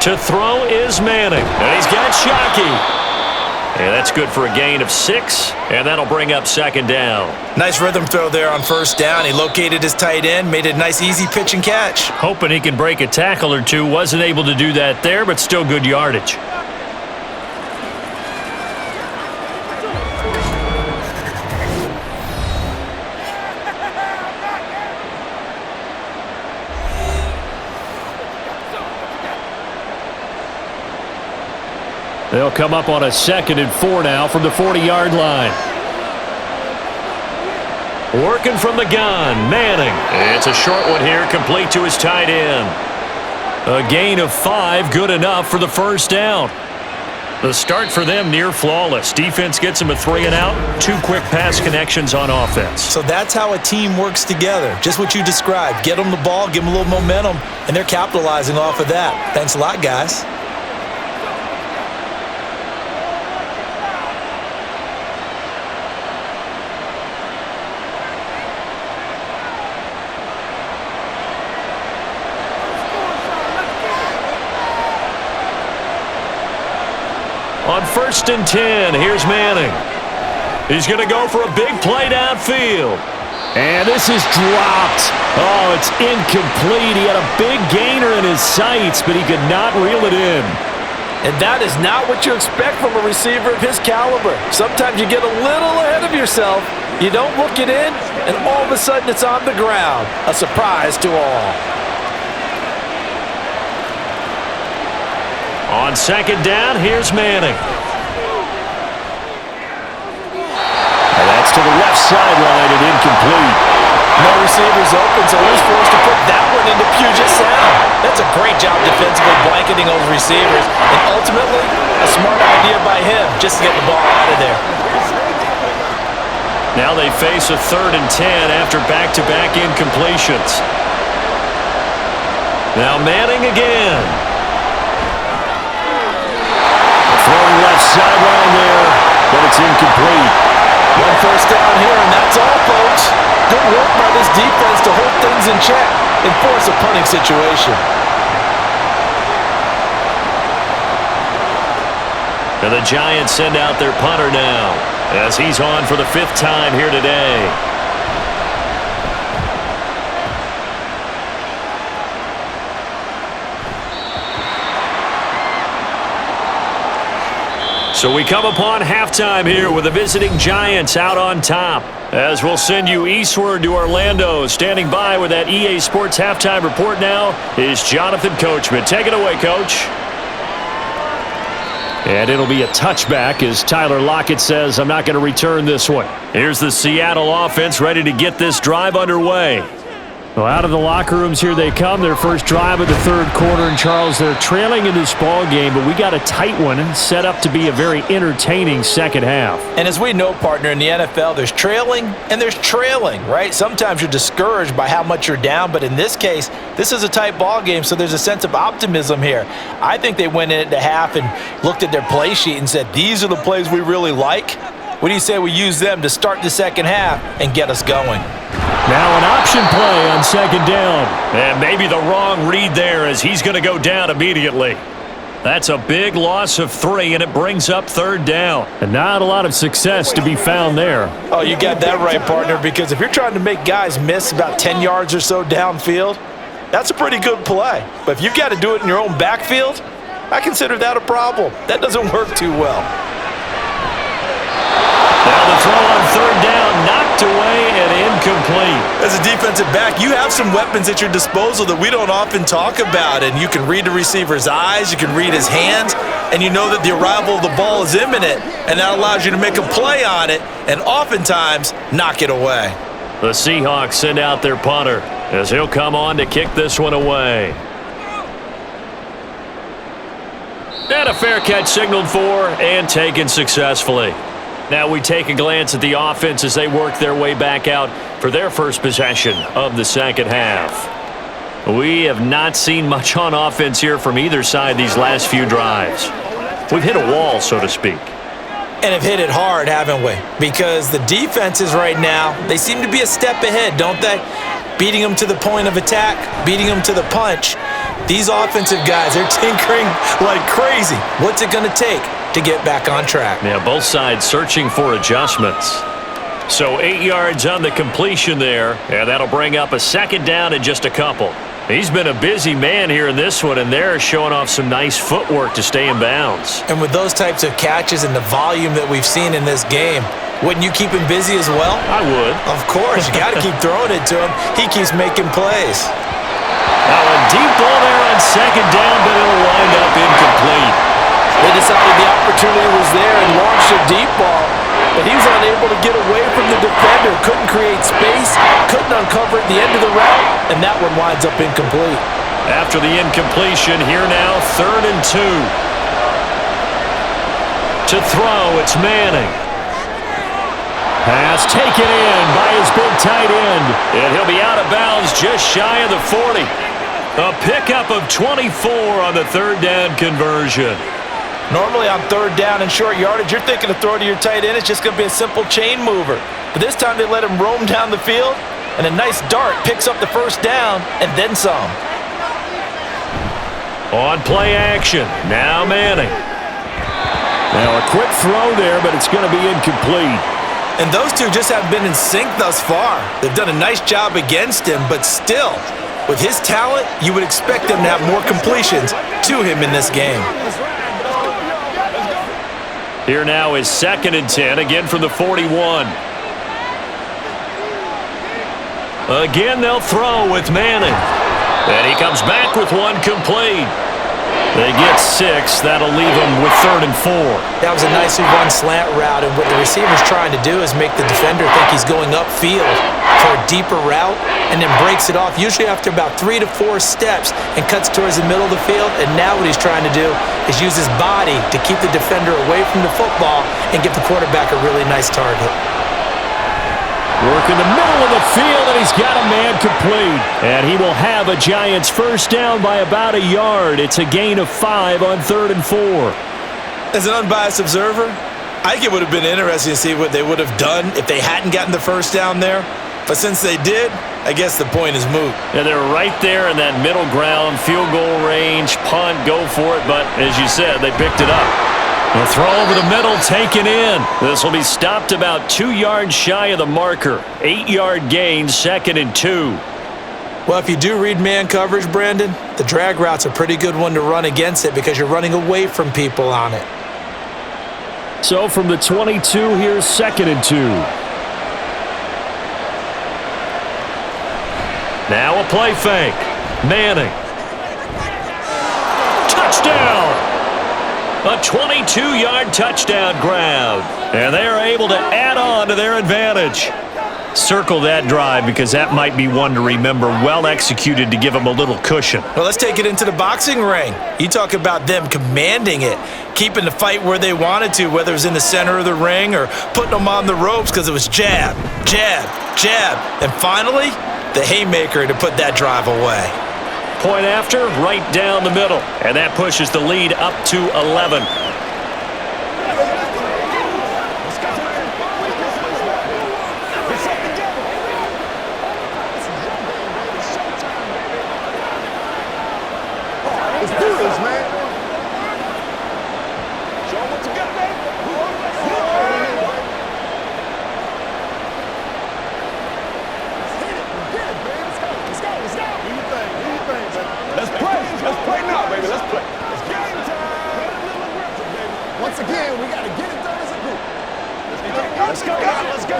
[SPEAKER 2] To throw is Manning. And he's got Shockey. And that's good for a gain of 6, and that'll bring up 2nd down.
[SPEAKER 3] Nice rhythm throw there on 1st down. He located his tight end, made it a nice easy pitch and catch.
[SPEAKER 2] Hoping he can break a tackle or two. Wasn't able to do that there, but still good yardage.
[SPEAKER 1] They'll come up on a 2nd and 4 now from the 40-yard line.
[SPEAKER 2] Working from the gun, Manning. It's a short one here, complete to his tight end.
[SPEAKER 1] A gain of 5, good enough for the 1st down.
[SPEAKER 2] The start for them near flawless. Defense gets them a 3 and out. 2 quick pass connections on offense.
[SPEAKER 3] So that's how a team works together. Just what you described. Get them the ball, give them a little momentum, and they're capitalizing off of that. Thanks a lot, guys.
[SPEAKER 2] On 1st and 10, here's Manning. He's going to go for a big play downfield.
[SPEAKER 1] And this is dropped. Oh, it's incomplete. He had a big gainer in his sights, but he could not reel it in.
[SPEAKER 3] And that is not what you expect from a receiver of his caliber. Sometimes you get a little ahead of yourself. You don't look it in, and all of a sudden it's on the ground. A surprise to all.
[SPEAKER 2] On 2nd down, here's Manning.
[SPEAKER 1] And that's to the left sideline and incomplete.
[SPEAKER 3] No receivers open, so he's forced to put that one into Puget Sound. That's a great job defensively blanketing those receivers. And ultimately, a smart idea by him just to get the ball out of there.
[SPEAKER 2] Now they face a 3rd and 10 after back-to-back incompletions. Now Manning again.
[SPEAKER 1] Throwing left sideline there, but it's incomplete.
[SPEAKER 3] 1 first down here, and that's all, folks. Good work by this defense to hold things in check and force a punting situation.
[SPEAKER 2] And the Giants send out their punter now as he's on for the 5th time here today. So we come upon halftime here with the visiting Giants out on top. As we'll send you eastward to Orlando. Standing by with that EA Sports halftime report now is Jonathan Coachman. Take it away, Coach.
[SPEAKER 1] And it'll be a touchback as Tyler Lockett says, I'm not going to return this one.
[SPEAKER 2] Here's the Seattle offense ready to get this drive underway.
[SPEAKER 1] Well, out of the locker rooms here they come. Their first drive of the 3rd quarter. And Charles, they're trailing in this ball game, but we got a tight one set up to be a very entertaining second half.
[SPEAKER 3] And as we know, partner, in the NFL, there's trailing and there's trailing, right? Sometimes you're discouraged by how much you're down, but in this case, this is a tight ball game, so there's a sense of optimism here. I think they went into half and looked at their play sheet and said, these are the plays we really like. What do you say we use them to start the second half and get us going?
[SPEAKER 1] Now an option play on 2nd down.
[SPEAKER 2] And maybe the wrong read there as he's going to go down immediately. That's a big loss of 3, and it brings up 3rd down.
[SPEAKER 1] And not a lot of success to be found there.
[SPEAKER 3] Oh, you got that right, partner, because if you're trying to make guys miss about 10 yards or so downfield, that's a pretty good play. But if you've got to do it in your own backfield, I consider that a problem. That doesn't work too well.
[SPEAKER 2] Now the throw on 3rd down, knocked away and incomplete.
[SPEAKER 3] As a defensive back, you have some weapons at your disposal that we don't often talk about, and you can read the receiver's eyes, you can read his hands, and you know that the arrival of the ball is imminent, and that allows you to make a play on it and oftentimes knock it away.
[SPEAKER 2] The Seahawks send out their punter as he'll come on to kick this one away. And a fair catch signaled for and taken successfully. Now we take a glance at the offense as they work their way back out for their first possession of the second half. We have not seen much on offense here from either side these last few drives. We've hit a wall, so to speak.
[SPEAKER 3] And have hit it hard, haven't we? Because the defenses right now, they seem to be a step ahead, don't they? Beating them to the point of attack, beating them to the punch. These offensive guys, they're tinkering like crazy. What's it going to take to get back on track?
[SPEAKER 2] Yeah, both sides searching for adjustments. So 8 yards on the completion there, and that'll bring up a 2nd down and just a couple. He's been a busy man here in this one, and they're showing off some nice footwork to stay in bounds.
[SPEAKER 3] And with those types of catches and the volume that we've seen in this game, wouldn't you keep him busy as well?
[SPEAKER 2] I would.
[SPEAKER 3] Of course. You got to keep throwing it to him. He keeps making plays.
[SPEAKER 2] Now a deep ball there on 2nd down, but it'll wind up incomplete.
[SPEAKER 3] They decided the opportunity was there and launched a deep ball, but he was unable to get away from the defender, couldn't create space, couldn't uncover at the end of the route, and that one winds up incomplete.
[SPEAKER 2] After the incompletion, here now 3rd and 2. To throw, it's Manning.
[SPEAKER 1] Pass taken in by his big tight end.
[SPEAKER 2] And he'll be out of bounds just shy of the 40. A pickup of 24 on the 3rd down conversion.
[SPEAKER 3] Normally on 3rd down and short yardage, you're thinking to throw to your tight end. It's just going to be a simple chain mover. But this time they let him roam down the field, and a nice dart picks up the 1st down and then some.
[SPEAKER 2] On play action, now Manning.
[SPEAKER 1] Now a quick throw there, but it's going to be incomplete.
[SPEAKER 3] And those two just haven't been in sync thus far. They've done a nice job against him, but still, with his talent, you would expect them to have more completions to him in this game.
[SPEAKER 2] Here now is 2nd and 10, again from the 41. Again, they'll throw with Manning. And he comes back with one complete. They get 6. That'll leave them with 3rd and 4.
[SPEAKER 3] That was a nicely run slant route, and what the receiver's trying to do is make the defender think he's going upfield for a deeper route and then breaks it off, usually after about 3 to 4 steps, and cuts towards the middle of the field. And now what he's trying to do is use his body to keep the defender away from the football and give the quarterback a really nice target.
[SPEAKER 1] Work in the middle of the field, and he's got a man complete. And he will have a Giants 1st down by about a yard. It's a gain of 5 on 3rd and 4.
[SPEAKER 3] As an unbiased observer, I think it would have been interesting to see what they would have done if they hadn't gotten the 1st down there. But since they did, I guess the point is moot.
[SPEAKER 2] And they're right there in that middle ground, field goal range, punt, go for it. But as you said, they picked it up.
[SPEAKER 1] The throw over the middle taken in.
[SPEAKER 2] This will be stopped about 2 yards shy of the marker. 8-yard gain, 2nd and 2.
[SPEAKER 3] Well, if you do read man coverage, Brandon, the drag route's a pretty good one to run against it because you're running away from people on it.
[SPEAKER 1] So from the 22, here's 2nd and 2.
[SPEAKER 2] Now a play fake. Manning. Touchdown! A 22-yard touchdown grab. And they are able to add on to their advantage. Circle that drive because that might be one to remember. Well executed to give them a little cushion.
[SPEAKER 3] Well, let's take it into the boxing ring. You talk about them commanding it, keeping the fight where they wanted to, whether it was in the center of the ring or putting them on the ropes because it was jab, jab, jab. And finally, the haymaker to put that drive away.
[SPEAKER 2] Point after, right down the middle. And that pushes the lead up to 11.
[SPEAKER 4] Let's do this, man.
[SPEAKER 3] Let's go, let's go.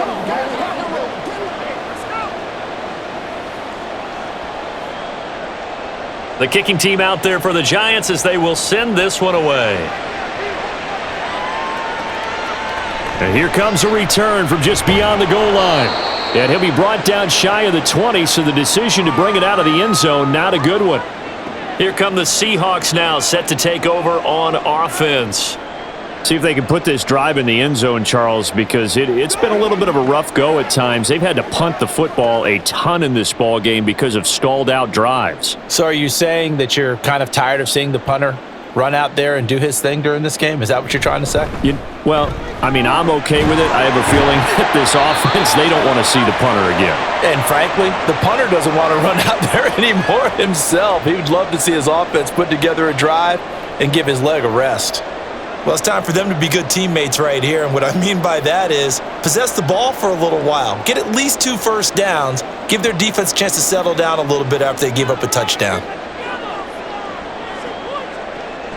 [SPEAKER 2] The kicking team out there for the Giants as they will send this one away.
[SPEAKER 1] And here comes a return from just beyond the goal line. And he'll be brought down shy of the 20, so the decision to bring it out of the end zone, not a good one.
[SPEAKER 2] Here come the Seahawks now, set to take over on offense.
[SPEAKER 1] See if they can put this drive in the end zone, Charles, because it's been a little bit of a rough go at times. They've had to punt the football a ton in this ball game because of stalled out drives.
[SPEAKER 3] So are you saying that you're kind of tired of seeing the punter run out there and do his thing during this game? Is that what you're trying to say?
[SPEAKER 1] Well, I mean, I'm okay with it. I have a feeling that this offense, they don't want to see the punter again.
[SPEAKER 3] And frankly, the punter doesn't want to run out there anymore himself. He would love to see his offense put together a drive and give his leg a rest. Well, it's time for them to be good teammates right here, and what I mean by that is possess the ball for a little while, get at least 2 first downs, give their defense a chance to settle down a little bit after they give up a touchdown.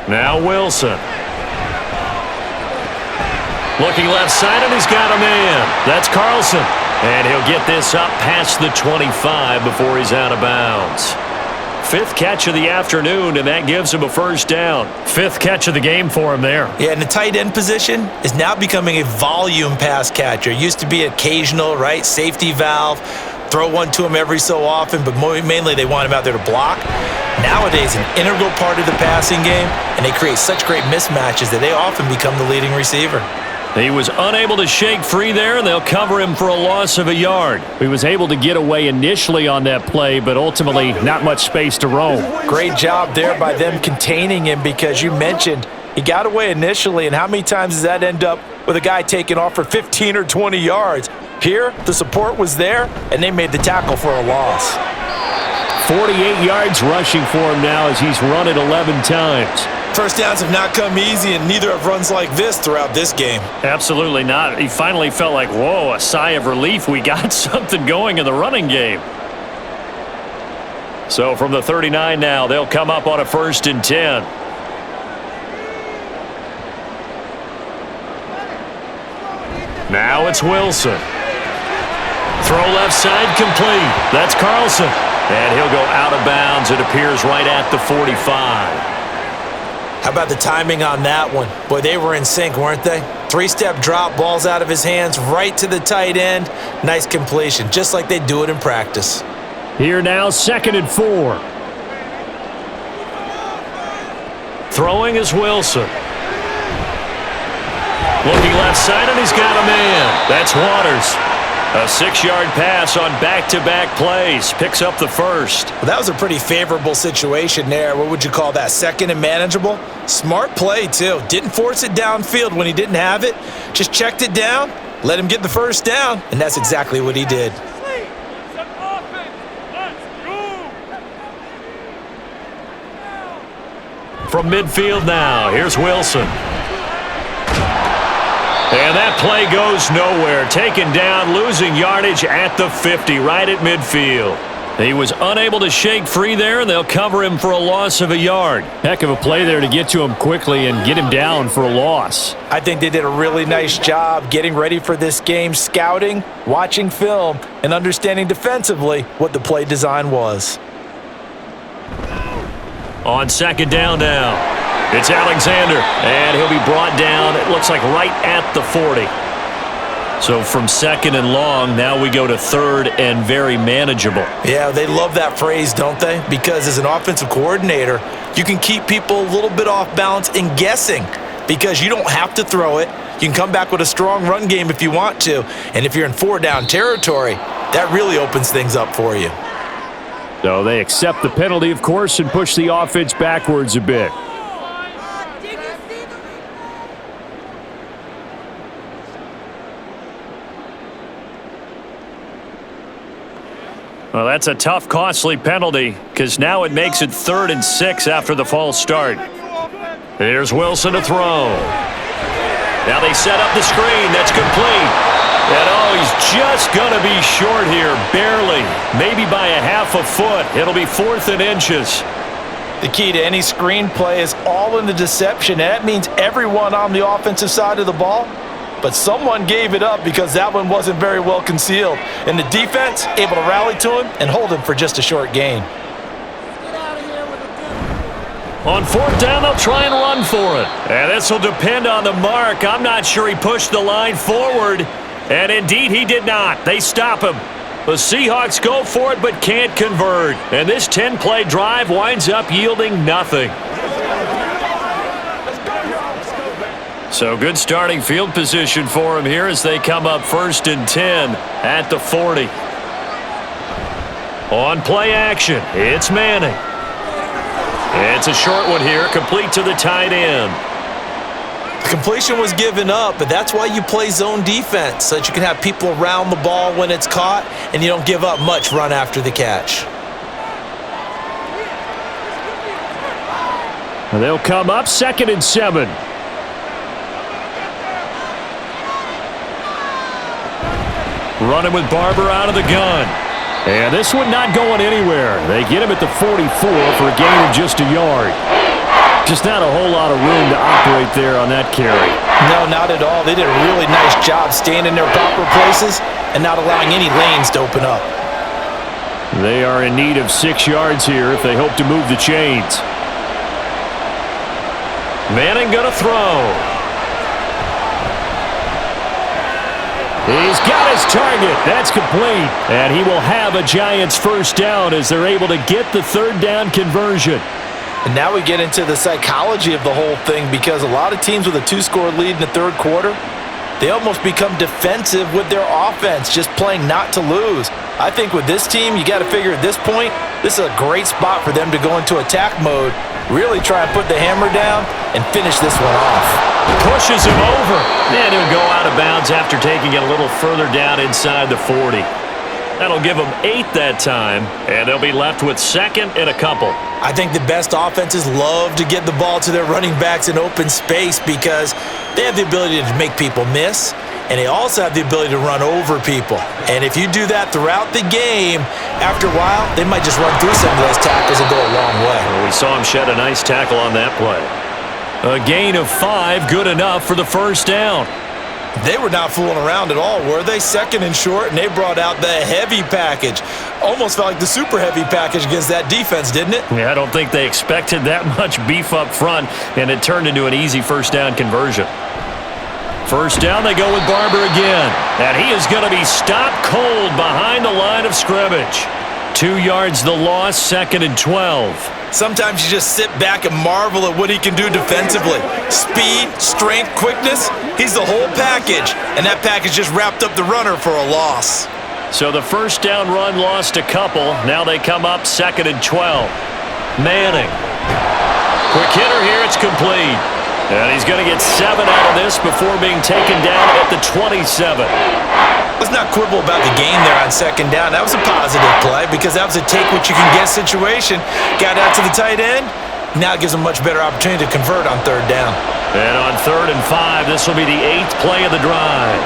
[SPEAKER 2] Now Wilson. Looking left side, and he's got a man. That's Carlson. And he'll get this up past the 25 before he's out of bounds. 5th catch of the afternoon, and that gives him a first down. 5th catch of the game for him there. Yeah, and the tight end position is now becoming a volume pass catcher. Used to be occasional, right? Safety valve. Throw one to him every so often, but mainly they want him out there to block. Nowadays, an integral part of the passing game, and they create such great mismatches that they often become the leading receiver. He was unable to shake free there, and they'll cover him for a loss of a yard.
[SPEAKER 1] He was able to get away initially on that play, but ultimately not much space to roam.
[SPEAKER 3] Great job there by them containing him, because you mentioned he got away initially, and how many times does that end up with a guy taking off for 15 or 20 yards? Here, the support was there, and they made the tackle for a loss.
[SPEAKER 1] 48 yards rushing for him now as he's run it 11 times.
[SPEAKER 3] First downs have not come easy, and neither have runs like this throughout this game.
[SPEAKER 2] Absolutely not. He finally felt like, whoa, a sigh of relief. We got something going in the running game. So from the 39 now, they'll come up on a 1st and 10. Now it's Wilson. Throw left side complete. That's Carlson. And he'll go out of bounds, it appears, right at the 45.
[SPEAKER 3] How about the timing on that one? Boy, they were in sync, weren't they? 3-step drop, balls out of his hands, right to the tight end. Nice completion, just like they do it in practice.
[SPEAKER 1] Here now, 2nd and 4.
[SPEAKER 2] Throwing is Wilson. Looking left side, and he's got a man. That's Waters. A 6-yard pass on back-to-back plays. Picks up the first.
[SPEAKER 3] Well, that was a pretty favorable situation there. What would you call that? 2nd and manageable? Smart play, too. Didn't force it downfield when he didn't have it. Just checked it down, let him get the first down, and that's exactly what he did.
[SPEAKER 2] From midfield now, here's Wilson. And that play goes nowhere. Taken down, losing yardage at the 50, right at midfield. He was unable to shake free there, and they'll cover him for a loss of a yard.
[SPEAKER 1] Heck of a play there to get to him quickly and get him down for a loss.
[SPEAKER 3] I think they did a really nice job getting ready for this game, scouting, watching film, and understanding defensively what the play design was.
[SPEAKER 2] On 2nd down now. It's Alexander, and he'll be brought down, it looks like right at the 40. So from 2nd and long, now we go to 3rd and very manageable.
[SPEAKER 3] Yeah, they love that phrase, don't they? Because as an offensive coordinator, you can keep people a little bit off balance and guessing, because you don't have to throw it. You can come back with a strong run game if you want to. And if you're in 4-down territory, that really opens things up for you.
[SPEAKER 1] So they accept the penalty, of course, and push the offense backwards a bit.
[SPEAKER 2] Well, that's a tough, costly penalty, because now it makes it 3rd and 6 after the false start. Here's Wilson to throw. Now they set up the screen. That's complete. And oh, he's just going to be short here, barely. Maybe by a half a foot. It'll be 4th and inches.
[SPEAKER 3] The key to any screen play is all in the deception. And that means everyone on the offensive side of the ball but someone gave it up because that one wasn't very well concealed. And the defense able to rally to him and hold him for just a short gain.
[SPEAKER 2] On fourth down, they'll try and run for it. And this will depend on the mark. I'm not sure he pushed the line forward. And indeed, he did not. They stop him. The Seahawks go for it but can't convert. And this 10-play drive winds up yielding nothing. So good starting field position for him here as they come up 1st and 10 at the 40. On play action, it's Manning. It's a short one here, complete to the tight end.
[SPEAKER 3] The completion was given up, but that's why you play zone defense, so that you can have people around the ball when it's caught, and you don't give up much run after the catch.
[SPEAKER 1] And they'll come up 2nd and 7. Running with Barber out of the gun. And this one not going anywhere. They get him at the 44 for a gain of just a yard. Just not a whole lot of room to operate there on that carry.
[SPEAKER 3] No, not at all. They did a really nice job staying in their proper places and not allowing any lanes to open up.
[SPEAKER 1] They are in need of 6 yards here if they hope to move the chains.
[SPEAKER 2] Manning gonna throw.
[SPEAKER 1] He's got his target. That's complete. And he will have a Giants first down as they're able to get the 3rd down conversion.
[SPEAKER 3] And now we get into the psychology of the whole thing, because a lot of teams with a 2-score lead in the 3rd quarter, they almost become defensive with their offense, just playing not to lose. I think with this team, you got to figure at this point, this is a great spot for them to go into attack mode, really try and put the hammer down and finish this one off.
[SPEAKER 2] Pushes him over. And he'll go out of bounds after taking it a little further down inside the 40. That'll give them 8 that time, and they'll be left with 2nd and a couple.
[SPEAKER 3] I think the best offenses love to get the ball to their running backs in open space because they have the ability to make people miss, and they also have the ability to run over people. And if you do that throughout the game, after a while, they might just run through some of those tackles and go a long way.
[SPEAKER 2] Well, we saw him shed a nice tackle on that play.
[SPEAKER 1] A gain of 5, good enough for the first down.
[SPEAKER 3] They were not fooling around at all, were they? 2nd and short, and they brought out the heavy package. Almost felt like the super heavy package against that defense, didn't it?
[SPEAKER 2] Yeah, I don't think they expected that much beef up front, and it turned into an easy first down conversion. First down, they go with Barber again, and he is going to be stopped cold behind the line of scrimmage. 2 yards the loss, 2nd and 12.
[SPEAKER 3] Sometimes you just sit back and marvel at what he can do defensively. Speed, strength, quickness, he's the whole package. And that package just wrapped up the runner for a loss.
[SPEAKER 2] So the first down run lost a couple. Now they come up 2nd and 12. Manning. Quick hitter here, it's complete. And he's going to get 7 out of this before being taken down at the 27.
[SPEAKER 3] Let's not quibble about the gain there on 2nd down. That was a positive play because that was a take-what-you-can-get situation. Got out to the tight end. Now it gives them a much better opportunity to convert on 3rd down.
[SPEAKER 2] And on 3rd and 5, this will be the 8th play of the drive.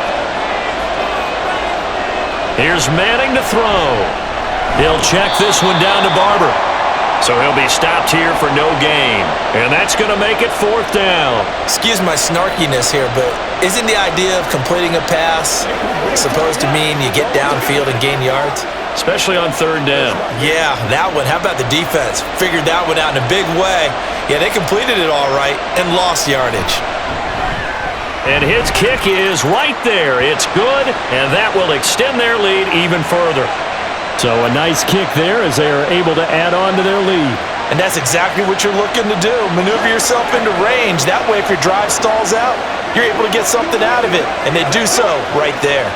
[SPEAKER 2] Here's Manning to throw. He'll check this one down to Barber. So he'll be stopped here for no gain. And that's going to make it 4th down.
[SPEAKER 3] Excuse my snarkiness here, but isn't the idea of completing a pass supposed to mean you get downfield and gain yards?
[SPEAKER 2] Especially on 3rd down.
[SPEAKER 3] Yeah, that one. How about the defense? Figured that one out in a big way. Yeah, they completed it all right and lost yardage.
[SPEAKER 2] And his kick is right there. It's good, and that will extend their lead even further.
[SPEAKER 1] So a nice kick there as they are able to add on to their lead.
[SPEAKER 3] And that's exactly what you're looking to do. Maneuver yourself into range. That way, if your drive stalls out, you're able to get something out of it. And they do so right there.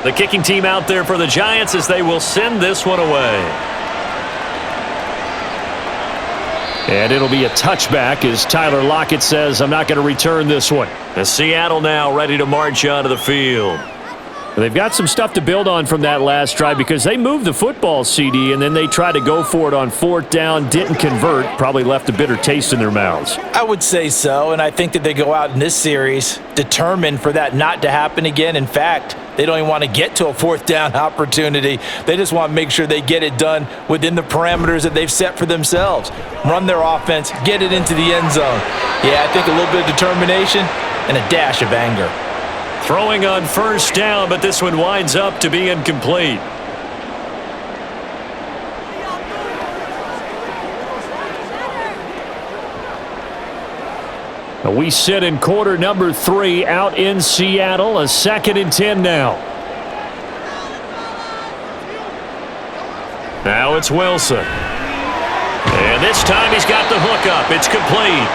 [SPEAKER 2] The kicking team out there for the Giants as they will send this one away.
[SPEAKER 1] And it'll be a touchback as Tyler Lockett says, I'm not going to return this one.
[SPEAKER 2] And Seattle now ready to march onto the field.
[SPEAKER 1] They've got some stuff to build on from that last drive because they moved the football, CD, and then they tried to go for it on fourth down, didn't convert, probably left a bitter taste in their mouths.
[SPEAKER 3] I would say so, and I think that they go out in this series determined for that not to happen again. In fact, they don't even want to get to a fourth down opportunity. They just want to make sure they get it done within the parameters that they've set for themselves. Run their offense, get it into the end zone. Yeah, I think a little bit of determination and a dash of anger.
[SPEAKER 2] Throwing on first down, but this one winds up to be incomplete.
[SPEAKER 1] We sit in quarter number 3 out in Seattle. A 2nd and 10 now.
[SPEAKER 2] Now it's Wilson. And this time he's got the hook up. It's complete.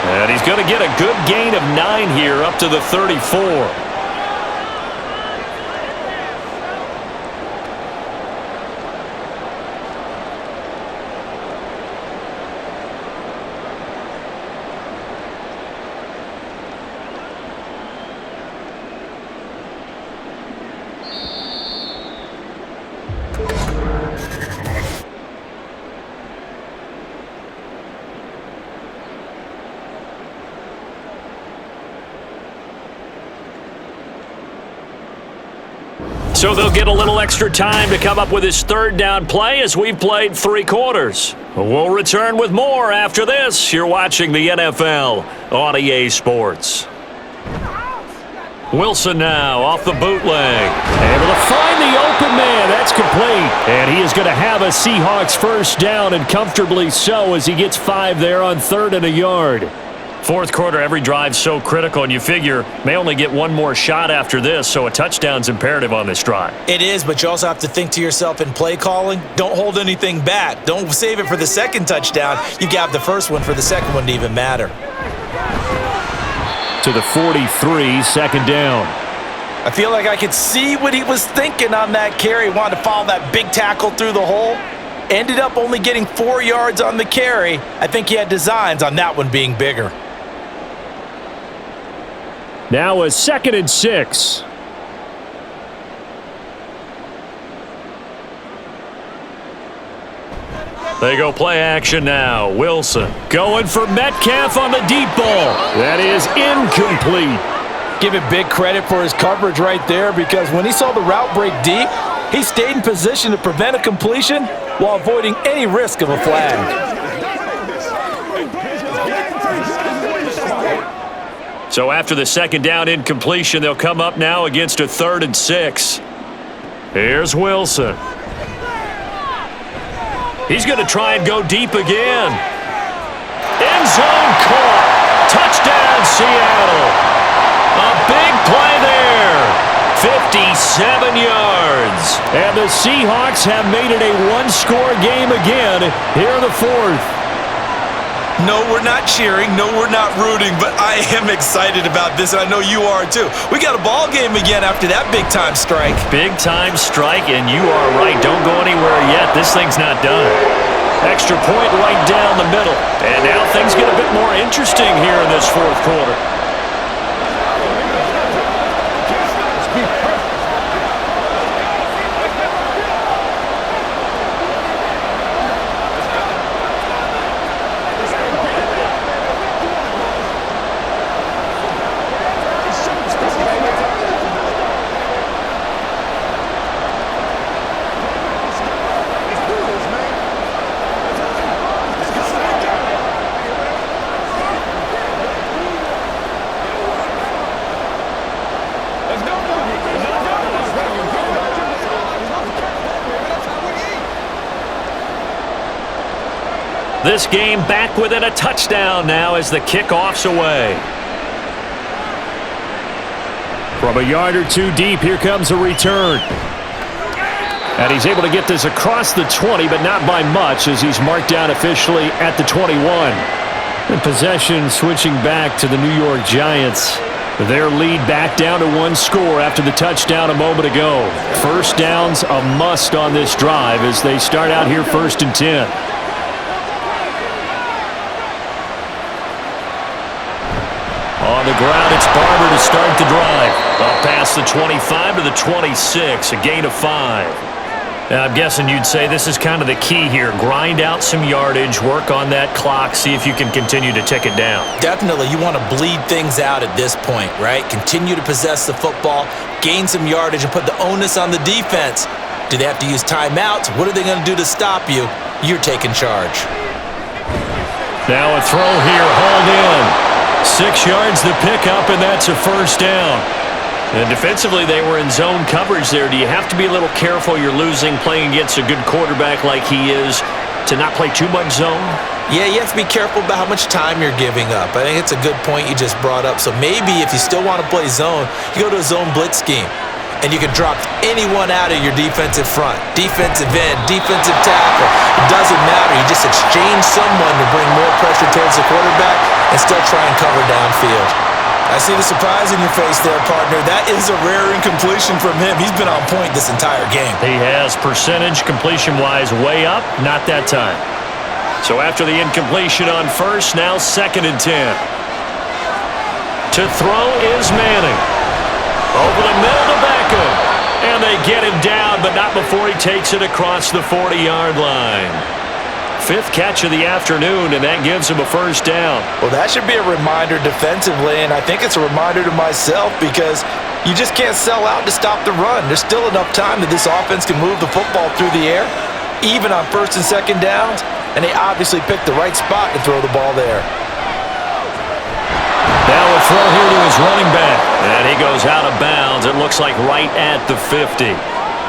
[SPEAKER 2] And he's going to get a good gain of 9 here up to the 34. So they'll get a little extra time to come up with his third down play as we've played 3 quarters. We'll return with more after this. You're watching the NFL on EA Sports. Wilson now off the bootleg.
[SPEAKER 1] Able to find the open man. That's complete. And he is going to have a Seahawks first down, and comfortably so, as he gets 5 there on 3rd and a yard.
[SPEAKER 2] Fourth quarter, every drive's so critical, and you figure may only get one more shot after this, so a touchdown's imperative on this drive.
[SPEAKER 3] It is, but you also have to think to yourself in play calling, don't hold anything back. Don't save it for the second touchdown. You got the first one for the second one to even matter.
[SPEAKER 1] To the 43, 2nd down.
[SPEAKER 3] I feel like I could see what he was thinking on that carry. Wanted to follow that big tackle through the hole. Ended up only getting 4 yards on the carry. I think he had designs on that one being bigger.
[SPEAKER 1] Now a 2nd and 6.
[SPEAKER 2] They go play action now. Wilson
[SPEAKER 1] going for Metcalf on the deep ball. That is incomplete.
[SPEAKER 3] Give it big credit for his coverage right there, because when he saw the route break deep, he stayed in position to prevent a completion while avoiding any risk of a flag.
[SPEAKER 2] So after the second down incompletion, they'll come up now against a 3rd and 6. Here's Wilson. He's going to try and go deep again. End zone caught. Touchdown, Seattle. A big play there. 57 yards.
[SPEAKER 1] And the Seahawks have made it a one-score game again here in the 4th.
[SPEAKER 3] No, we're not cheering. No, we're not rooting, but I am excited about this, and I know you are too. We got a ball game again after that big-time strike.
[SPEAKER 2] Big-time strike, and you are right. Don't go anywhere yet. This thing's not done. Extra point right down the middle. And now things get a bit more interesting here in this 4th quarter. This game back within a touchdown now as the kickoff's away.
[SPEAKER 1] From a yard or 2 deep, here comes a return. And he's able to get this across the 20, but not by much, as he's marked down officially at the 21. And possession switching back to the New York Giants. Their lead back down to 1 score after the touchdown a moment ago. First down's a must on this drive as they start out here 1st and 10.
[SPEAKER 2] On the ground, it's Barber to start the drive. Up past the 25 to the 26, a gain of 5. Now, I'm guessing you'd say this is kind of the key here. Grind out some yardage, work on that clock, see if you can continue to tick it down.
[SPEAKER 3] Definitely, you want to bleed things out at this point, right? Continue to possess the football, gain some yardage, and put the onus on the defense. Do they have to use timeouts? What are they going to do to stop you? You're taking charge.
[SPEAKER 2] Now a throw here, hauled in. 6 yards the pickup, and that's a first down. And defensively, they were in zone coverage there. Do you have to be a little careful? You're losing, playing against a good quarterback like he is, to not play too much zone?
[SPEAKER 3] Yeah, you have to be careful about how much time you're giving up. I think it's a good point you just brought up. So maybe if you still want to play zone, you go to a zone blitz scheme. And you can drop anyone out of your defensive front. Defensive end, defensive tackle. It doesn't matter. You just exchange someone to bring more pressure towards the quarterback and still try and cover downfield. I see the surprise in your face there, partner. That is a rare incompletion from him. He's been on point this entire game.
[SPEAKER 2] He has percentage completion-wise way up, not that time. So after the incompletion on first, now 2nd and 10. To throw is Manning. Over the middle to Beckham. And they get him down, but not before he takes it across the 40-yard line. 5th catch of the afternoon, and that gives him a first down.
[SPEAKER 3] Well, that should be a reminder defensively, and I think it's a reminder to myself because you just can't sell out to stop the run. There's still enough time that this offense can move the football through the air, even on 1st and 2nd downs, and they obviously picked the right spot to throw the ball there.
[SPEAKER 2] Now a throw here to his running back, and he goes out of bounds. It looks like right at the 50.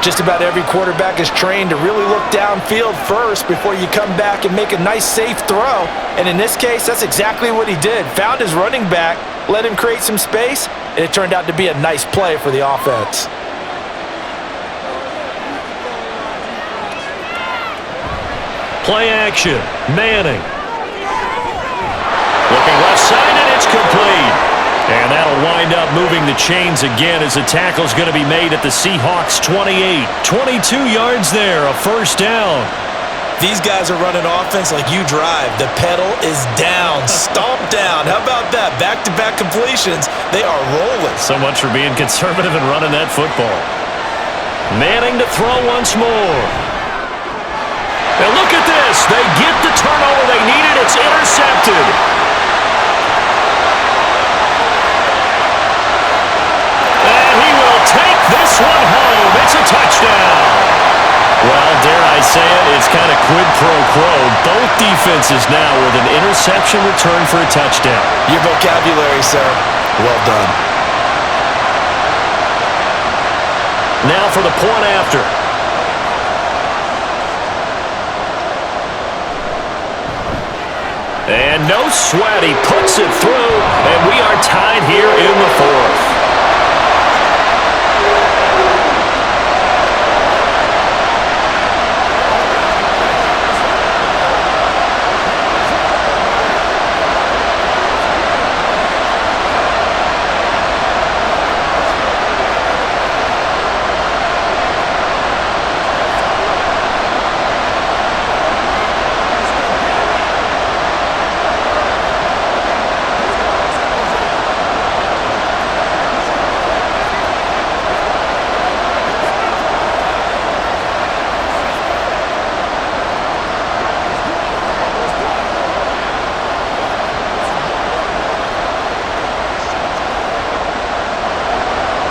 [SPEAKER 3] Just about every quarterback is trained to really look downfield first before you come back and make a nice, safe throw. And in this case, that's exactly what he did. Found his running back, let him create some space, and it turned out to be a nice play for the offense.
[SPEAKER 2] Play action. Manning. Looking left side, and it's complete. And that'll wind up moving the chains again as the tackle's going to be made at the Seahawks 28. 22 yards there, a first down.
[SPEAKER 3] These guys are running offense like you drive. The pedal is down, stomp down. How about that? Back-to-back completions. They are rolling.
[SPEAKER 2] So much for being conservative and running that football. Manning to throw once more. And look at this. They get the turnover they needed. It's intercepted. Take this one home. It's a touchdown. Well, dare I say it, it's kind of quid pro quo. Both defenses now with an interception return for a touchdown.
[SPEAKER 3] Your vocabulary, sir. Well done.
[SPEAKER 2] Now for the point after. And no sweat. He puts it through, and we are tied here in the 4th.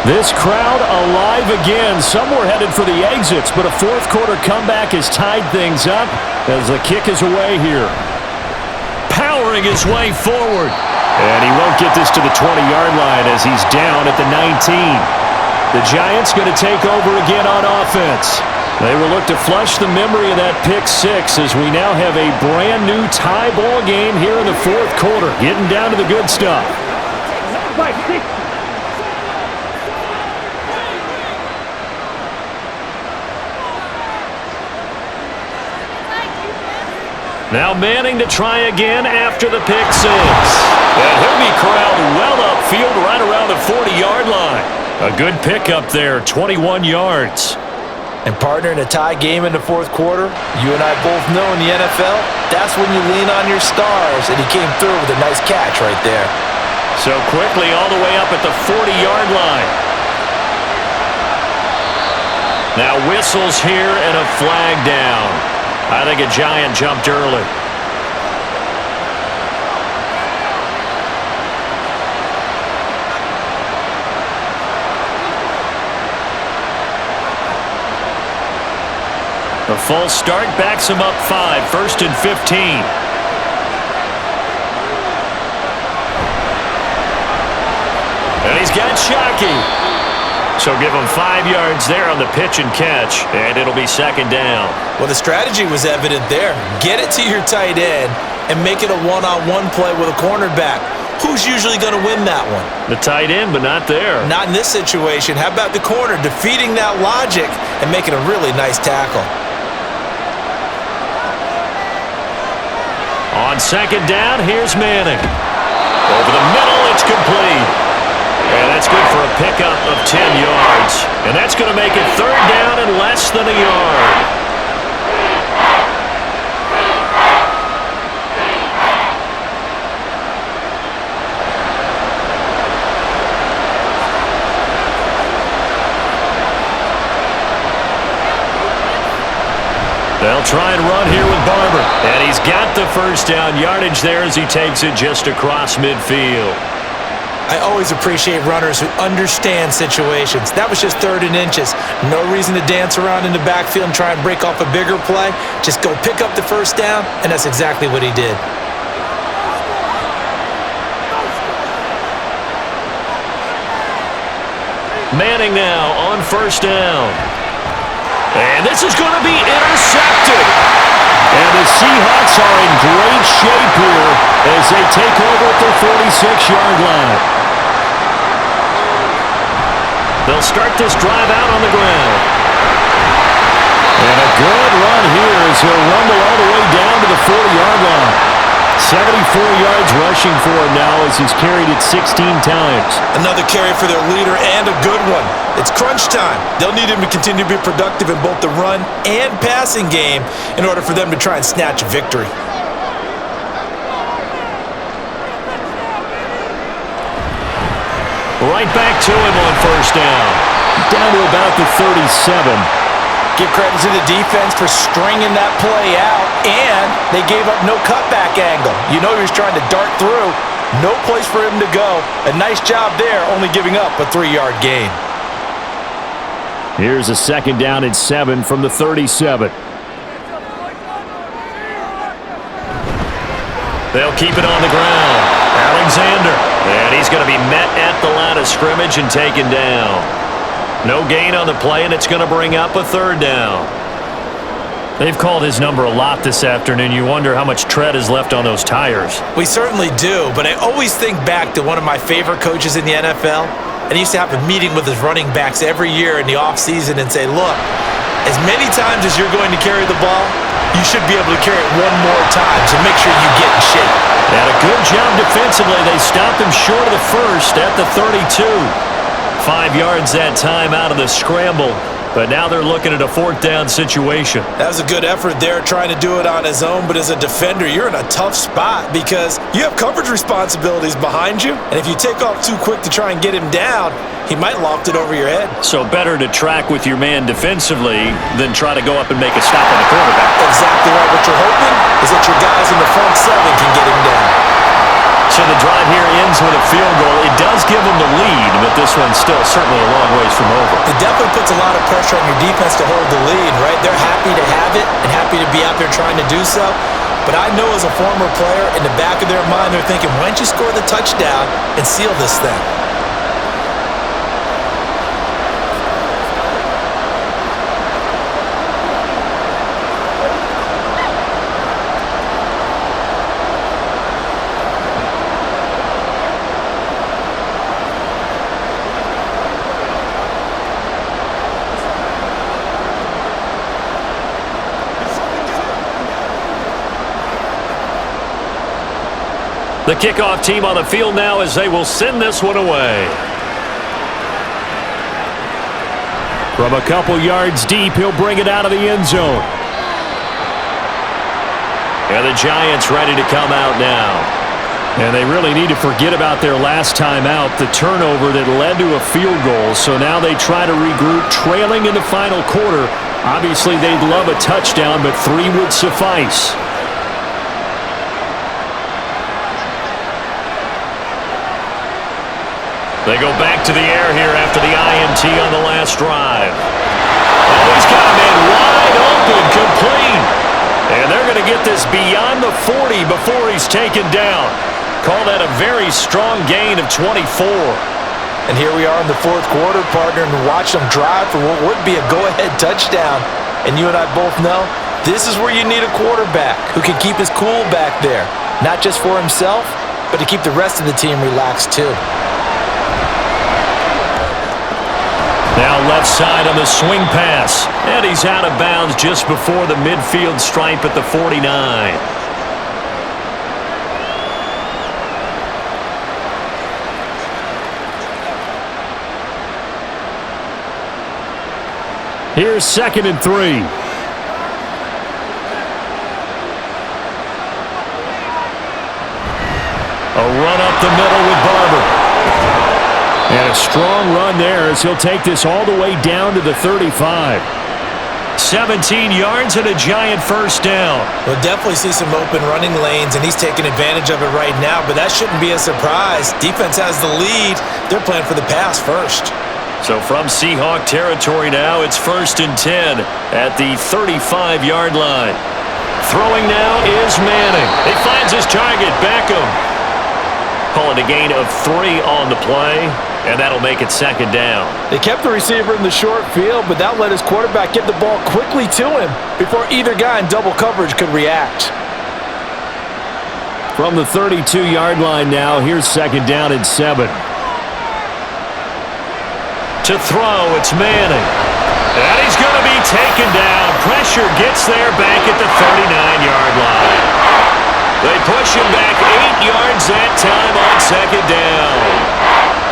[SPEAKER 2] This crowd alive again. Some were headed for the exits, but a 4th quarter comeback has tied things up as the kick is away here. Powering his way forward. And he won't get this to the 20-yard line as he's down at the 19. The Giants going to take over again on offense. They will look to flush the memory of that pick 6 as we now have a brand new tie ball game here in the 4th quarter. Getting down to the good stuff. Now Manning to try again after the pick 6. And he'll be corralled well upfield right around the 40-yard line. A good pickup there, 21 yards.
[SPEAKER 3] And partner, in a tie game in the 4th quarter, you and I both know in the NFL, that's when you lean on your stars. And he came through with a nice catch right there.
[SPEAKER 2] So quickly all the way up at the 40-yard line. Now whistles here and a flag down. I think a Giant jumped early. The false start backs him up 5, 1st and 15. And he's got Shockey. So give him 5 yards there on the pitch and catch, and it'll be 2nd down.
[SPEAKER 3] Well, the strategy was evident there. Get it to your tight end and make it a one-on-one play with a cornerback. Who's usually going to win that one?
[SPEAKER 2] The tight end, but not there.
[SPEAKER 3] Not in this situation. How about the corner defeating that logic and making a really nice tackle?
[SPEAKER 2] On 2nd down, here's Manning. Over the middle, it's complete. And that's good for a pickup of 10 yards. And that's going to make it 3rd down and less than a yard. They'll try and run here with Barber. And he's got the 1st down yardage there as he takes it just across midfield.
[SPEAKER 3] I always appreciate runners who understand situations. That was just 3rd and inches. No reason to dance around in the backfield and try and break off a bigger play. Just go pick up the 1st down, and that's exactly what he did.
[SPEAKER 2] Manning now on 1st down. And this is going to be intercepted. And the Seahawks are in great shape here as they take over at their 46-yard line. They'll start this drive out on the ground.
[SPEAKER 1] And a good run here as he'll rumble all the way down to the 40-yard line. 74 yards rushing for him now as he's carried it 16 times.
[SPEAKER 3] Another carry for their leader and a good one. It's crunch time. They'll need him to continue to be productive in both the run and passing game in order for them to try and snatch a victory.
[SPEAKER 2] Right back to him on 1st down.
[SPEAKER 1] Down to about the 37.
[SPEAKER 3] Give credit to the defense for stringing that play out, and they gave up no cutback angle. You know he was trying to dart through. No place for him to go. A nice job there, only giving up a 3-yard gain.
[SPEAKER 1] Here's a 2nd down and 7 from the 37.
[SPEAKER 2] They'll keep it on the ground. Alexander. And he's going to be met at the line of scrimmage and taken down. No gain on the play, and it's going to bring up a 3rd down. They've called his number a lot this afternoon. You wonder how much tread is left on those tires.
[SPEAKER 3] We certainly do, but I always think back to one of my favorite coaches in the NFL, and he used to have a meeting with his running backs every year in the offseason and say, look, as many times as you're going to carry the ball, you should be able to carry it one more time, so make sure you get in shape.
[SPEAKER 2] And a good job defensively. They stopped him short of the 1st at the 32. 5 yards that time out of the scramble, but now they're looking at a 4th down situation.
[SPEAKER 3] That was a good effort there, trying to do it on his own, but as a defender, you're in a tough spot because you have coverage responsibilities behind you, and if you take off too quick to try and get him down, he might loft it over your head.
[SPEAKER 2] So better to track with your man defensively than try to go up and make a stop on the quarterback.
[SPEAKER 3] Exactly right. What you're hoping is that your guys in the front 7 can get him down.
[SPEAKER 2] So the drive here ends with a field goal. It does give them the lead, but this one's still certainly a long ways from over.
[SPEAKER 3] It definitely puts a lot of pressure on your defense to hold the lead, right? They're happy to have it and happy to be out there trying to do so. But I know as a former player, in the back of their mind, they're thinking, why don't you score the touchdown and seal this thing?
[SPEAKER 2] The kickoff team on the field now as they will send this one away.
[SPEAKER 1] From a couple yards deep, he'll bring it out of the end zone.
[SPEAKER 2] And the Giants ready to come out now.
[SPEAKER 1] And they really need to forget about their last time out, the turnover that led to a field goal. So now they try to regroup, trailing in the final quarter. Obviously, they'd love a touchdown, but 3 would suffice.
[SPEAKER 2] They go back to the air here after the INT on the last drive. Oh, he's got him in wide open, complete. And they're going to get this beyond the 40 before he's taken down. Call that a very strong gain of 24.
[SPEAKER 3] And here we are in the fourth quarter, partner, and watch them drive for what would be a go-ahead touchdown. And you and I both know this is where you need a quarterback who can keep his cool back there. Not just for himself, but to keep the rest of the team relaxed too.
[SPEAKER 2] Now left side on the swing pass. And he's out of bounds just before the midfield stripe at the 49.
[SPEAKER 1] Here's 2nd and 3.
[SPEAKER 2] A run up the middle with Barber.
[SPEAKER 1] And a strong run there as he'll take this all the way down to the 35.
[SPEAKER 2] 17 yards and a giant first down.
[SPEAKER 3] We'll definitely see some open running lanes, and he's taking advantage of it right now, but that shouldn't be a surprise. Defense has the lead. They're playing for the pass first.
[SPEAKER 2] So from Seahawk territory now, it's 1st and 10 at the 35-yard line. Throwing now is Manning. He finds his target, Beckham. Calling a gain of 3 on the play, and that'll make it 2nd down.
[SPEAKER 3] They kept the receiver in the short field, but that let his quarterback get the ball quickly to him before either guy in double coverage could react.
[SPEAKER 1] From the 32-yard line now, here's 2nd down and 7.
[SPEAKER 2] To throw, it's Manning. And he's going to be taken down. Pressure gets there back at the 39-yard line. They push him back 8 yards that time on 2nd down.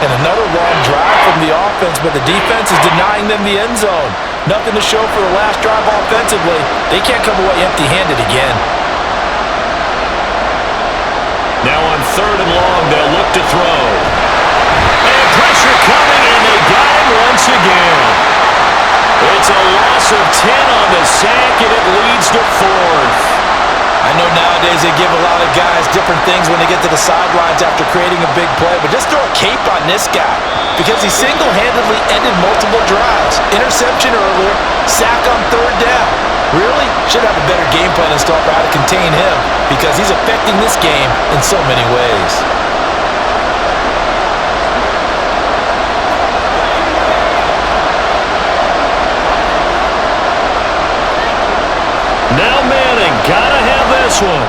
[SPEAKER 3] And another long drive from the offense, but the defense is denying them the end zone. Nothing to show for the last drive offensively. They can't come away empty-handed again.
[SPEAKER 2] Now on 3rd and long, they'll look to throw. And pressure coming, and they got him once again. It's a loss of 10 on the sack, and it leads to 4th.
[SPEAKER 3] I know nowadays they give a lot of guys different things when they get to the sidelines after creating a big play, but just throw a cape on this guy because he single-handedly ended multiple drives. Interception earlier, sack on 3rd down. Really should have a better game plan installed for how to contain him because he's affecting this game in so many ways.
[SPEAKER 2] Now Manning, gotta have this one.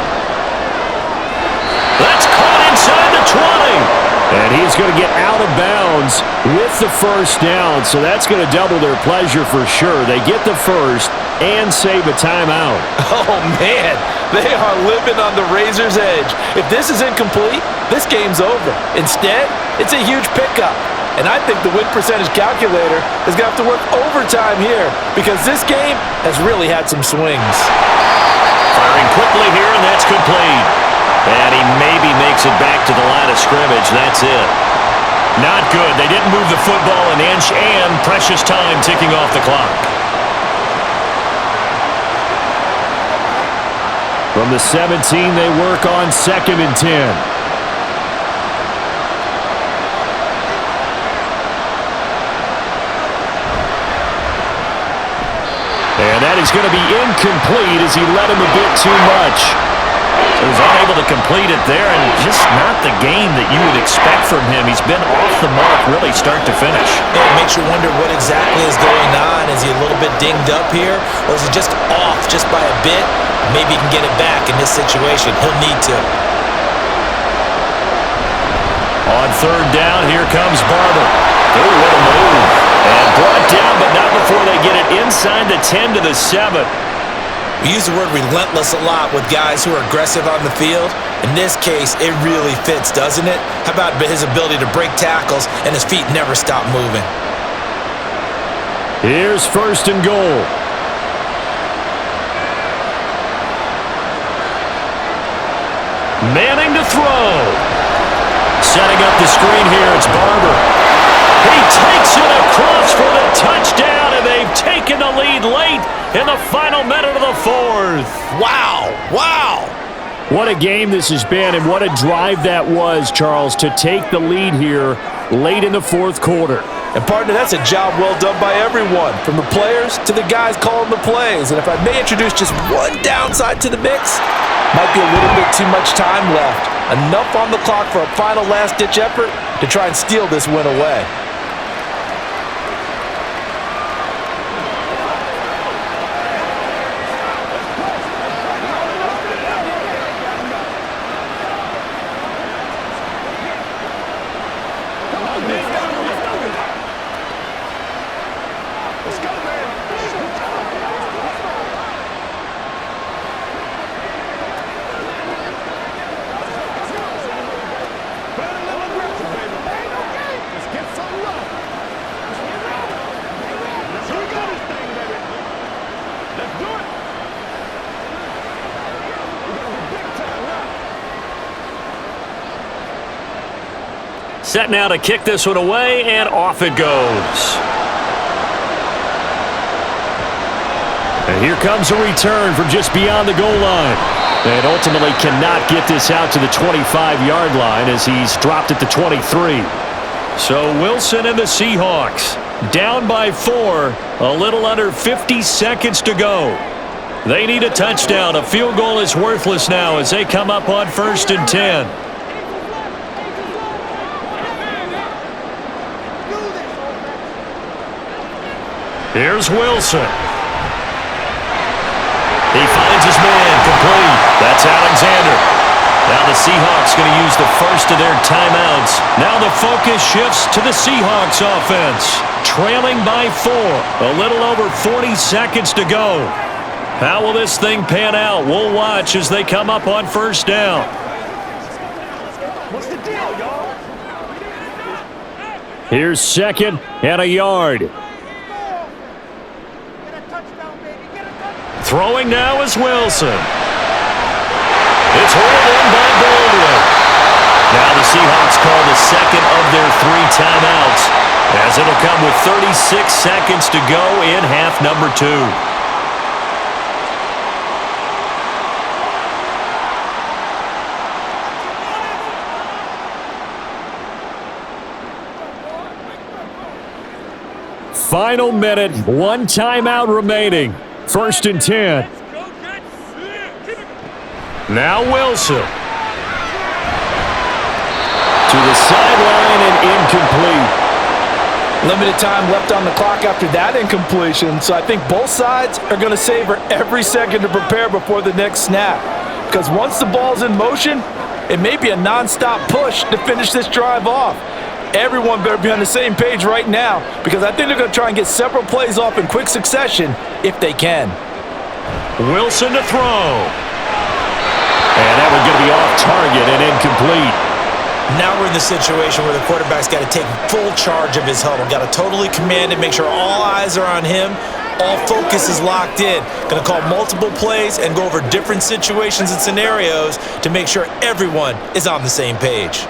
[SPEAKER 2] That's caught inside the 20.
[SPEAKER 1] And he's going to get out of bounds with the 1st down, so that's going to double their pleasure for sure. They get the 1st and save a timeout.
[SPEAKER 3] Oh, man, they are living on the razor's edge. If this is incomplete, this game's over. Instead, it's a huge pickup. And I think the win percentage calculator is going to have to work overtime here because this game has really had some swings.
[SPEAKER 2] Firing quickly here, and that's complete. And he maybe makes it back to the line of scrimmage. That's it. Not good. They didn't move the football an inch, and precious time ticking off the clock.
[SPEAKER 1] From the 17, they work on 2nd and 10. And that is going to be incomplete as he led him a bit too much.
[SPEAKER 2] He was unable to complete it there, and just not the game that you would expect from him. He's been off the mark really start to finish.
[SPEAKER 3] It makes you wonder what exactly is going on. Is he a little bit dinged up here, or is he just off just by a bit? Maybe he can get it back in this situation. He'll need to.
[SPEAKER 2] On 3rd down, here comes Barber. Oh, what a move. And brought down, but not before they get it inside the 10 to the 7.
[SPEAKER 3] We use the word relentless a lot with guys who are aggressive on the field. In this case, it really fits, doesn't it? How about his ability to break tackles and his feet never stop moving?
[SPEAKER 1] Here's 1st and goal.
[SPEAKER 2] Manning to throw. Setting up the screen here, it's Barber. He takes it across for the touchdown, and they've taken the lead late in the final minute of the fourth.
[SPEAKER 3] Wow, wow.
[SPEAKER 1] What a game this has been, and what a drive that was, Charles, to take the lead here late in the fourth quarter.
[SPEAKER 3] And partner, that's a job well done by everyone, from the players to the guys calling the plays. And if I may introduce just one downside to the mix, might be a little bit too much time left. Enough on the clock for a final last-ditch effort to try and steal this win away.
[SPEAKER 2] Set now to kick this one away, and off it goes.
[SPEAKER 1] And here comes a return from just beyond the goal line. And ultimately cannot get this out to the 25-yard line as he's dropped it to 23.
[SPEAKER 2] So Wilson and the Seahawks down by 4, a little under 50 seconds to go. They need a touchdown. A field goal is worthless now as they come up on 1st and 10. Here's Wilson. He finds his man, complete. That's Alexander. Now the Seahawks going to use the first of their timeouts. Now the focus shifts to the Seahawks offense. Trailing by 4. A little over 40 seconds to go. How will this thing pan out? We'll watch as they come up on 1st down.
[SPEAKER 4] What's the deal, y'all?
[SPEAKER 1] Here's 2nd and a yard.
[SPEAKER 2] Throwing now is Wilson. It's hauled in by Baldwin. Now the Seahawks call the 2nd of their 3 timeouts, as it'll come with 36 seconds to go in half number 2.
[SPEAKER 1] Final minute, 1 timeout remaining. 1st and 10.
[SPEAKER 2] Now Wilson.
[SPEAKER 1] To the sideline and incomplete.
[SPEAKER 3] Limited time left on the clock after that incompletion, so I think both sides are going to savor every second to prepare before the next snap. Because once the ball's in motion, it may be a non-stop push to finish this drive off. Everyone better be on the same page right now, because I think they're going to try and get several plays off in quick succession if they can.
[SPEAKER 2] Wilson to throw.
[SPEAKER 1] And that one's going to be off target and incomplete.
[SPEAKER 3] Now we're in the situation where the quarterback's got to take full charge of his huddle. Got to totally command it, make sure all eyes are on him. All focus is locked in. Going to call multiple plays and go over different situations and scenarios to make sure everyone is on the same page.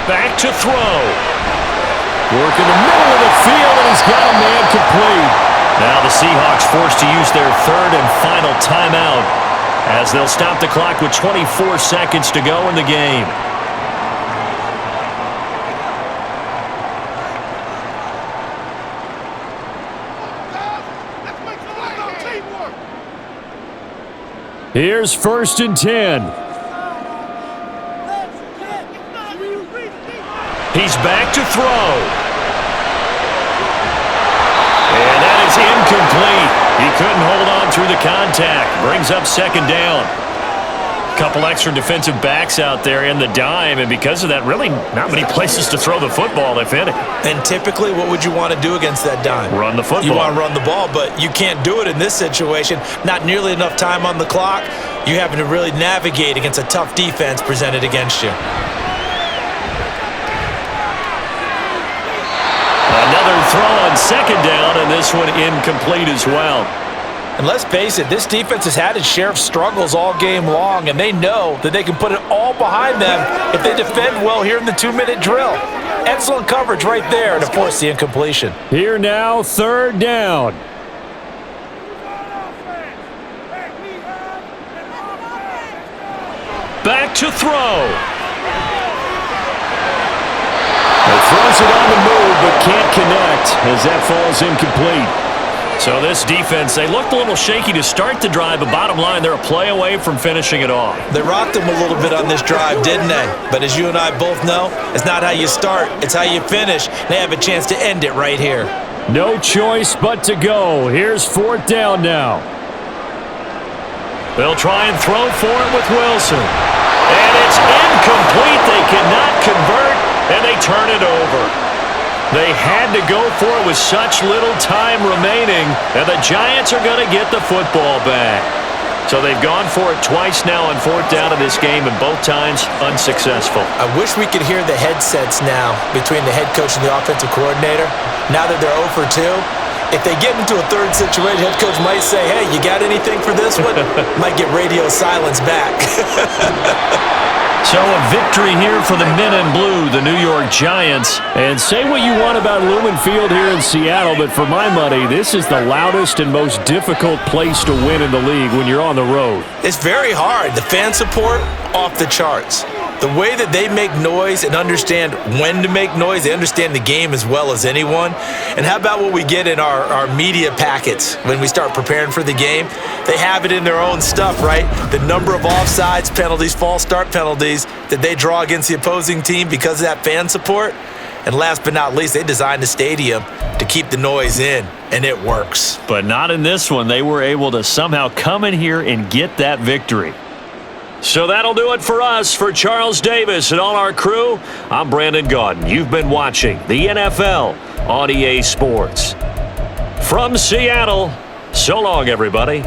[SPEAKER 2] Back to throw.
[SPEAKER 1] Work in the middle of the field, and he's got a man complete.
[SPEAKER 2] Now the Seahawks forced to use their 3rd and final timeout, as they'll stop the clock with 24 seconds to go in the game.
[SPEAKER 1] Here's 1st and 10.
[SPEAKER 2] He's back to throw. And that is incomplete. He couldn't hold on through the contact. Brings up 2nd down. Couple extra defensive backs out there in the dime, and because of that, really not many places to throw the football, if any.
[SPEAKER 3] And typically, what would you want to do against that dime?
[SPEAKER 2] Run the football.
[SPEAKER 3] You want to run the ball, but you can't do it in this situation. Not nearly enough time on the clock. You having to really navigate against a tough defense presented against you.
[SPEAKER 2] Another throw on 2nd down, and this one incomplete as well.
[SPEAKER 3] And let's face it, this defense has had its share of struggles all game long, and they know that they can put it all behind them if they defend well here in the 2-minute drill. Excellent coverage right there to force the incompletion.
[SPEAKER 1] Here now, third down.
[SPEAKER 2] Back to throw.
[SPEAKER 1] He throws it on the move, but can't connect as that falls incomplete.
[SPEAKER 2] So this defense, they looked a little shaky to start the drive, but bottom line, they're a play away from finishing it off.
[SPEAKER 3] They rocked them a little bit on this drive, didn't they? But as you and I both know, it's not how you start, it's how you finish. They have a chance to end it right here.
[SPEAKER 1] No choice but to go. Here's fourth down now.
[SPEAKER 2] They'll try and throw for it with Wilson. And it's incomplete. They cannot convert, and they turn it over. They had to go for it with such little time remaining, and the Giants are going to get the football back. So they've gone for it twice now on fourth down in this game, and both times unsuccessful.
[SPEAKER 3] I wish we could hear the headsets now between the head coach and the offensive coordinator. Now that they're 0 for 2, if they get into a third situation, head coach might say, hey, you got anything for this one? Might get radio silence back.
[SPEAKER 1] So a victory here for the men in blue, the New York Giants. And say what you want about Lumen Field here in Seattle, but for my money, this is the loudest and most difficult place to win in the league when you're on the road.
[SPEAKER 3] It's very hard. The fan support, off the charts. The way that they make noise and understand when to make noise, they understand the game as well as anyone. And how about what we get in our media packets when we start preparing for the game? They have it in their own stuff, right? The number of offsides penalties, false start penalties that they draw against the opposing team because of that fan support. And last but not least, they designed the stadium to keep the noise in, and it works.
[SPEAKER 2] But not in this one. They were able to somehow come in here and get that victory. So that'll do it for us. For Charles Davis and all our crew, I'm Brandon Gaudin. You've been watching the NFL on EA Sports. From Seattle, so long, everybody.